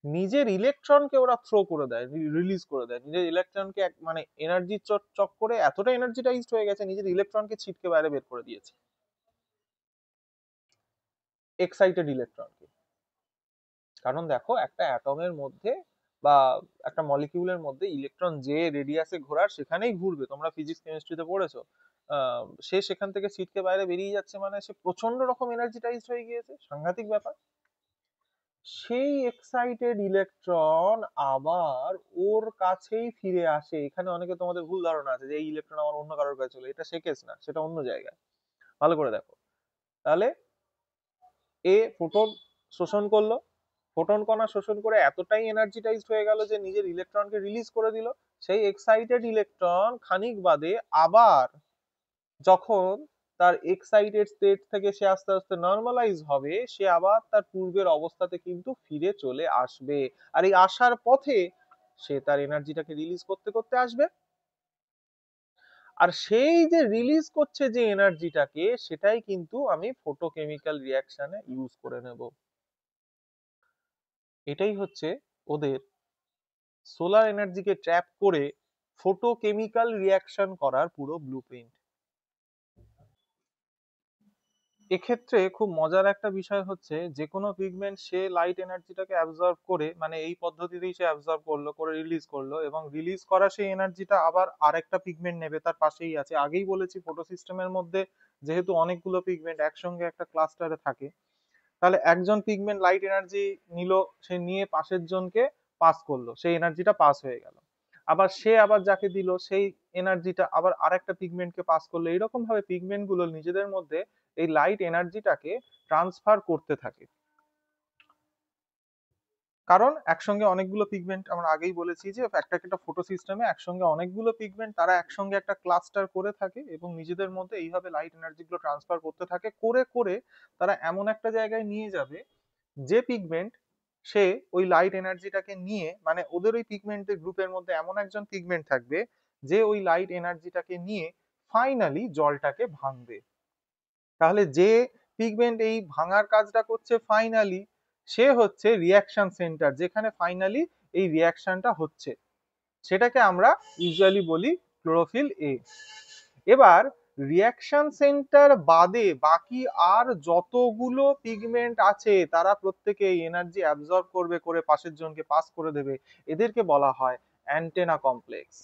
নিজের ইলেকট্রনকে ওরা থ্রো করে দেয়, রিলিজ করে দেয় নিজের ইলেকট্রনকে, মানে এনার্জির চক্করে এতটা এনার্জিটাইজড হয়ে গেছে, নিজের ইলেকট্রনকে ছিটকে বাইরে বের করে দিয়েছে, এক্সাইটেড ইলেকট্রনকে। কারণ দেখো একটা অ্যাটমের মধ্যে বা একটা মলিকিউলের মধ্যে ইলেকট্রন যে রেডিয়াসে ঘোরার সেখানেই ঘুরবে, তোমরা ফিজিক্স কেমিস্ট্রিতে পড়েছো। সে সেখান থেকে ছিটকে বাইরে বেরিয়ে যাচ্ছে মানে সে প্রচন্ড রকম এনার্জিটাইজড হয়ে গিয়েছে, সাংঘাতিক ব্যাপার। সেই এক্সাইটেড ইলেকট্রন আবার ওর কাছেই ফিরে আসে। এখানে অনেকে তোমাদের ভুল ধারণা আছে যে এই ইলেকট্রন আবার অন্য কারোর কাছে চলে, এটা সে কেস না, সেটা অন্য জায়গায়। ভালো করে দেখো। তাহলে এ ফোটন শোষণ করলো, ফোটন কণা শোষণ করে এতটাই এনার্জিটাইজড হয়ে গেল যে নিজের ইলেকট্রনকে রিলিজ করে দিল। সেই এক্সাইটেড ইলেকট্রন খানিক বাদে আবার যখন তার এক্সাইটেড স্টেট থেকে সে আস্তে আস্তে নর্মালাইজ হবে, সে আবার তার পূর্বের অবস্থাতে কিন্তু ফিরে চলে আসবে। আর এই আসার পথে সে তার এনার্জিটাকে রিলিজ করতে করতে আসবে। আর সেই যে রিলিজ করছে যে এনার্জিটাকে, সেটাই কিন্তু আমি ফটোকেমিক্যাল রিয়াকশনে ইউজ করে নেব। এটাই হচ্ছে ওদের সোলার এনার্জিকে ট্র্যাপ করে ফটোকেমিক্যাল রিয়াকশন করার পুরো ব্লুপ্রিন্ট। এক্ষেত্রে খুব মজার একটা বিষয় হচ্ছে, যে কোনো পিগমেন্ট সে লাইট এনার্জিটাকে অ্যাবজর্ব করে, মানে এই পদ্ধতিতেই সে অ্যাবজর্ব করলো, করে রিলিজ করলো, এবং রিলিজ করা সেই এনার্জিটা আবার আরেকটা পিগমেন্ট নেবে, তার পাশেই আছে। আগেই বলেছি ফটো সিস্টেমের মধ্যে যেহেতু অনেকগুলো পিগমেন্ট একসঙ্গে একটা ক্লাস্টারে থাকে, তাহলে একজন পিগমেন্ট লাইট এনার্জি নিল, সে নিয়ে পাশের জনকে পাস করলো, সেই এনার্জিটা পাস হয়ে গেল। আবার সে আবার যাকে দিল সেই এনার্জিটা আবার আরেকটা পিগমেন্টকে পাস করলো। এইরকম ভাবে পিগমেন্ট গুলো নিজেদের মধ্যে এই লাইট এনার্জিটাকে ট্রান্সফার করতে থাকে। কারণ একসঙ্গে অনেকগুলো পিগমেন্ট, আমরা আগেই বলেছি যে একটা ফটো সিস্টেমে একসঙ্গে অনেকগুলো পিগমেন্ট তারা একসঙ্গে একটা ক্লাস্টার করে থাকে এবং নিজেদের মধ্যে এইভাবে লাইট এনার্জি গুলো ট্রান্সফার করতে থাকে, করে করে তারা এমন একটা জায়গায় নিয়ে যাবে যে পিগমেন্ট সে ওই লাইট এনার্জিটাকে নিয়ে, মানে ওদের ওই পিগমেন্টের গ্রুপের মধ্যে এমন একজন পিগমেন্ট থাকবে যে ওই লাইট এনার্জিটাকে নিয়ে ফাইনালি জলটাকে ভাঙবে। তাহলে যে পিগমেন্ট এই ভাঙার কাজটা করছে ফাইনালি, সে হচ্ছে রিয়াকশন সেন্টার, যেখানে ফাইনালি এই রিয়াকশনটা হচ্ছে, সেটাকে আমরা ইউজুয়ালি বলি ক্লোরোফিল এ। এবার রিয়াকশন সেন্টার বাদে বাকি আর যতগুলো পিগমেন্ট আছে তারা প্রত্যেকে এই এনার্জি অ্যাবজর্ব করবে, করে পাশের জনকে পাস করে দেবে, এদেরকে বলা হয় অ্যান্টেনা কমপ্লেক্স।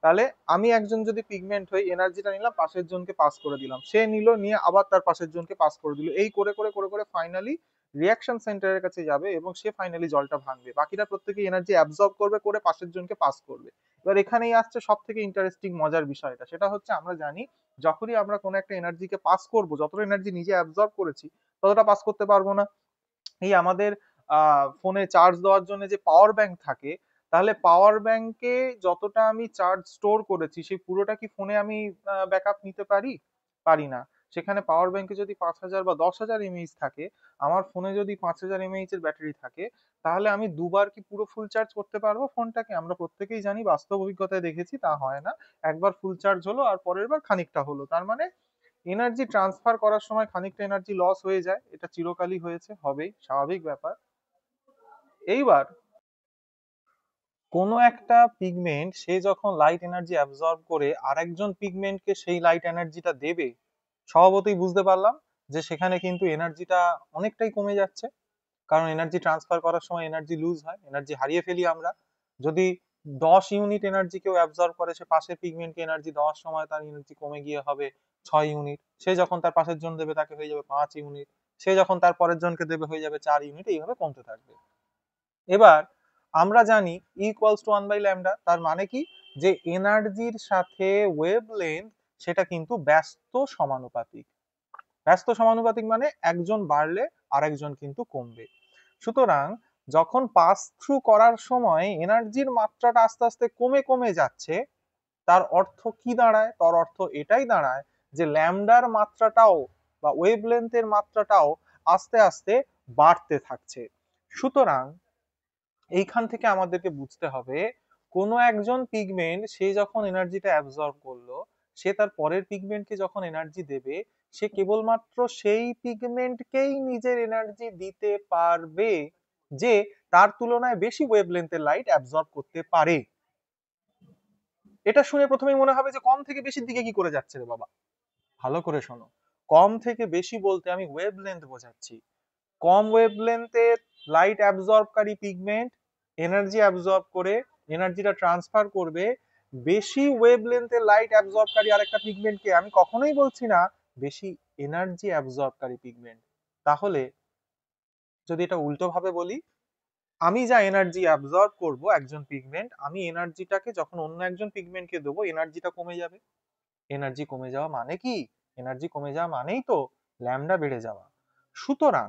তাহলে আমি একজন যদি পিগমেন্ট হই, এনার্জিটা নিলাম, পাশের জনকে পাস করে দিলাম, সে নিল, নিয়ে আবার তার পাশের জনকে পাস করে দিল, এই করে করে করে করে ফাইনালি রিয়াকশন সেন্টারের কাছে যাবে এবং সে ফাইনালি জলটা ভাঙবে। বাকিরা প্রত্যেকে এনার্জি অ্যাবজর্ব করবে, করে পাশের জনকে পাস করবে। এবার এখানেই আসছে সব থেকে ইন্টারেস্টিং মজার বিষয়টা, সেটা হচ্ছে আমরা জানি যখনই আমরা কোনো একটা এনার্জিকে পাস করব, যতটা এনার্জি নিজে অ্যাবজর্ব করেছি ততটা পাস করতে পারবো না। এই আমাদের ফোনে চার্জ দেওয়ার জন্য যে পাওয়ার ব্যাংক থাকে, তাহলে পাওয়ার ব্যাংকে যতটা আমি চার্জ স্টোর করেছি সেই পুরোটা কি ফোনে আমি ব্যাকআপ নিতে পারি? পারি না। সেখানে পাওয়ার ব্যাংকে যদি 5000 বা 10,000 এমএইচ থাকে, আমার ফোনে যদি 5000 এমএইচ এর ব্যাটারি থাকে, তাহলে আমি দুবার কি পুরো ফুল চার্জ করতে পারবো ফোনটাকে? আমরা প্রত্যেকেই জানি, বাস্তব অভিজ্ঞতায় দেখেছি তা হয় না। একবার ফুল চার্জ হলো আর পরের বার খানিকটা হলো, তার মানে এনার্জি ট্রান্সফার করার সময় খানিকটা এনার্জি লস হয়ে যায়, এটা চিরকালই হয়েছে, হবেই, স্বাভাবিক ব্যাপার। এইবার কোনো একটা পিগমেন্ট সে যখন লাইট এনার্জি অ্যাবজর্ব করে আরেকজন পিগমেন্টকে সেই লাইট এনার্জিটা দেবে, স্বভাবতই বুঝতে পারলাম যে সেখানে কিন্তু এনার্জিটা অনেকটাই কমে যাচ্ছে। কারণ এনার্জি ট্রান্সফার করার সময় এনার্জি লুজ হয়, এনার্জি হারিয়ে ফেলি আমরা। যদি 10 ইউনিট এনার্জি কেউ অ্যাবজর্ব করে, সে পাশের পিগমেন্টকে এনার্জি দেওয়ার সময় তার এনার্জি কমে গিয়ে হবে 6 ইউনিট। সে যখন তার পাশের জন দেবে তাকে হয়ে যাবে 5 ইউনিট। সে যখন তার পরের জনকে দেবে হয়ে যাবে 4 ইউনিট, এইভাবে কমতে থাকবে। এবার আমরা জানি E=1/λ, তার মানে কি, যে এনার্জির সাথে ওয়েভলেন্থ সেটা কিন্তু ব্যস্ত সমানুপাতিক। ব্যস্ত সমানুপাতিক মানে একজন বাড়লে আরেকজন কিন্তু কমবে। সুতরাং যখন পাস থ্রু করার সময় এনার্জির মাত্রাটা আস্তে আস্তে কমে কমে যাচ্ছে, তার অর্থ কি দাঁড়ায়? তার অর্থ এটাই দাঁড়ায় যে ল্যামডার মাত্রাটাও বা ওয়েভলেন্থের মাত্রাটাও আস্তে আস্তে বাড়তে থাকছে। সুতরাং এইখান থেকে আমাদেরকে বুঝতে হবে, কোনো একজন পিগমেন্ট সে যখন এনার্জিটা অ্যাবজর্ব করলো, সে তার পরের পিগমেন্টকে যখন এনার্জি দেবে, সে কেবলমাত্র সেই পিগমেন্টকেই নিজের এনার্জি দিতে পারবে যে তার তুলনায় বেশি ওয়েভলেন্থের লাইট অ্যাবজর্ব করতে পারে। এটা শুনে প্রথমেই মনে হবে যে কম থেকে বেশির দিকে কি করে যাচ্ছে রে বাবা। ভালো করে শোনো, কম থেকে বেশি বলতে আমি ওয়েভলেন্থ বোঝাচ্ছি। কম ওয়েভলেন্থের লাইট অ্যাবজর্বকারী পিগমেন্ট এনার্জি অ্যাবজর্ব করে এনার্জিটা ট্রান্সফার করবে বেশি ওয়েভলেন্থের লাইট অ্যাবজর্বকারী আরেকটা পিগমেন্টকে। আমি কখনোই বলছি না বেশি এনার্জি অ্যাবজর্বকারী পিগমেন্ট। তাহলে যদি এটা উল্টো ভাবে বলি, আমি যা এনার্জি অ্যাবজর্ব করব একজন পিগমেন্ট, আমি এনার্জিটাকে যখন অন্য একজন পিগমেন্টকে দেবো এনার্জিটা কমে যাবে। এনার্জি কমে যাওয়া মানে কি? এনার্জি কমে যাওয়া মানেই তো ল্যামডা বেড়ে যাওয়া। সুতরাং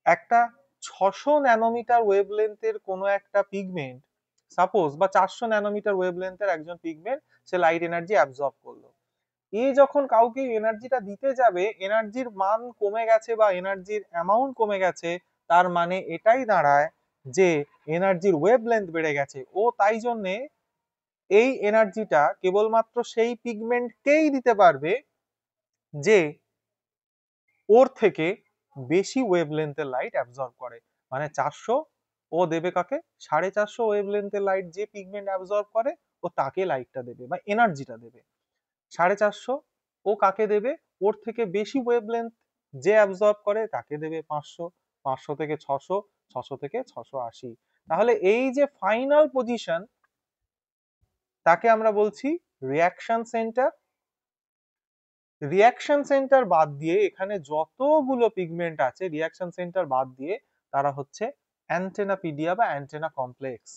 একটা 600 ন্যানোমিটার ওয়েভলেন্থের কোনো একটা পিগমেন্ট সাপোজ, বা 400 ন্যানোমিটার ওয়েভলেন্থের একজন পিগমেন্ট সে লাইট এনার্জি অ্যাবজর্ব করলো, এ যখন কাউকে এনার্জিটা দিতে যাবে, এনার্জির মান কমে গেছে বা এনার্জির অ্যামাউন্ট কমে গেছে, তার মানে এটাই দাঁড়ায় যে এনার্জির ওয়েভলেন্থ বেড়ে গেছে। ও তাই জন্যে এই এনার্জিটা কেবলমাত্র সেই পিগমেন্টকেই দিতে পারবে যে ওর থেকে বেশি ওয়েভলেন্থের লাইট অ্যাবজর্ব করে। মানে 400 ও দেবে কাকে? 450 ওয়েভলেন্থের লাইট যে পিগমেন্ট অ্যাবজর্ব করে ও তাকে লাইটটা দেবে বা এনার্জিটা দেবে। 450 ও কাকে দেবে? ওর থেকে বেশি ওয়েভলেন্থ যে অ্যাবজর্ব করে তাকে দেবে 500, 500 থেকে 600, 600 থেকে 680। তাহলে এই যে ফাইনাল পজিশন, তাকে আমরা বলছি রিঅ্যাকশন সেন্টার। রিঅ্যাকশন সেন্টার বাদ দিয়ে এখানে যতগুলো পিগমেন্ট আছে রিঅ্যাকশন সেন্টার বাদ দিয়ে তারা হচ্ছে অ্যান্টেনাপিডিয়া বা অ্যান্টেনা কমপ্লেক্স।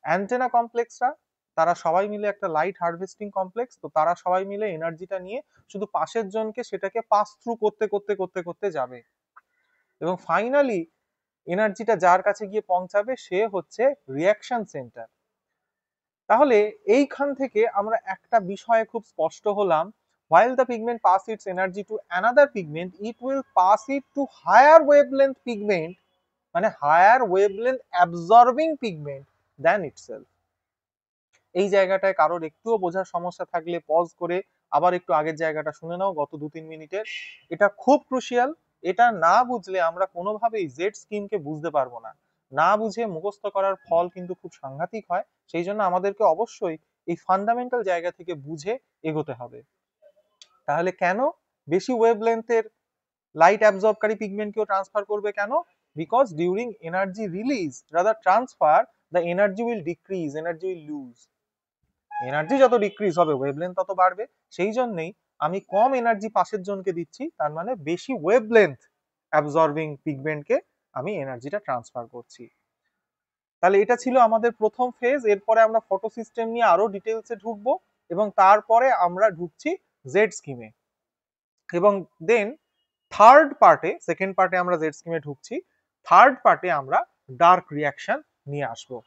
অ্যান্টেনা কমপ্লেক্সরা তারা সবাই মিলে একটা লাইট হারভেস্টিং কমপ্লেক্স, তো তারা সবাই মিলে এনার্জিটা নিয়ে শুধু পাশের জনকে সেটাকে পাস থ্রু করতে করতে করতে করতে যাবে এবং ফাইনালি এনার্জিটা যার কাছে গিয়ে পৌঁছাবে সে হচ্ছে রিঅ্যাকশন সেন্টার। তাহলে এইখান থেকে আমরা একটা বিষয়ে খুব স্পষ্ট হলাম, while the pigment pass its energy to another pigment, it will pass it to higher wavelength pigment, মানে higher wavelength absorbing pigment than itself। এই জায়গাটায় কারোর একটুও বোঝার সমস্যা থাকলে পজ করে আবার একটু আগের জায়গাটা শুনে নাও, গত 2-3 মিনিটের। এটা খুব ক্রুশিয়াল। এটা না বুঝলে আমরা কোনোভাবেই জেড স্কিমকে বুঝতে পারবো না। না বুঝে মুখস্থ করার ফল কিন্তু খুব সাংঘাতিক হয়। সেই জন্য আমাদেরকে অবশ্যই এই ফান্ডামেন্টাল জায়গা থেকে বুঝে এগোতে হবে। তাহলে কেন বেশি ওয়েভলেন্থের লাইট অ্যাবজর্বকারী পিগমেন্টকেও ট্রান্সফার করবে? কেন? Because during energy release rather transfer the energy will decrease, energy will lose. Energy যত ডিক্রিজ হবে ওয়েভলেন্থ তত বাড়বে। সেই জন্যই আমি কম এনার্জি পাশের জনকে দিচ্ছি, তার মানে বেশি ওয়েভলেন্থ অ্যাবজর্বিং পিগমেন্টকে আমি এনার্জিটা ট্রান্সফার করছি। তাহলে এটা ছিল আমাদের প্রথম ফেজ। এরপরে আমরা ফটো সিস্টেম নিয়ে আরো ডিটেলসে ঢুকবো এবং তারপরে আমরা ঢুকছি জেড স্কিমে। এবং দেন থার্ড পার্টে, সেকেন্ড পার্টে আমরা জেড স্কিমে ঢুকছি, থার্ড পার্টে আমরা ডার্ক রিঅ্যাকশন নিয়ে আসবো।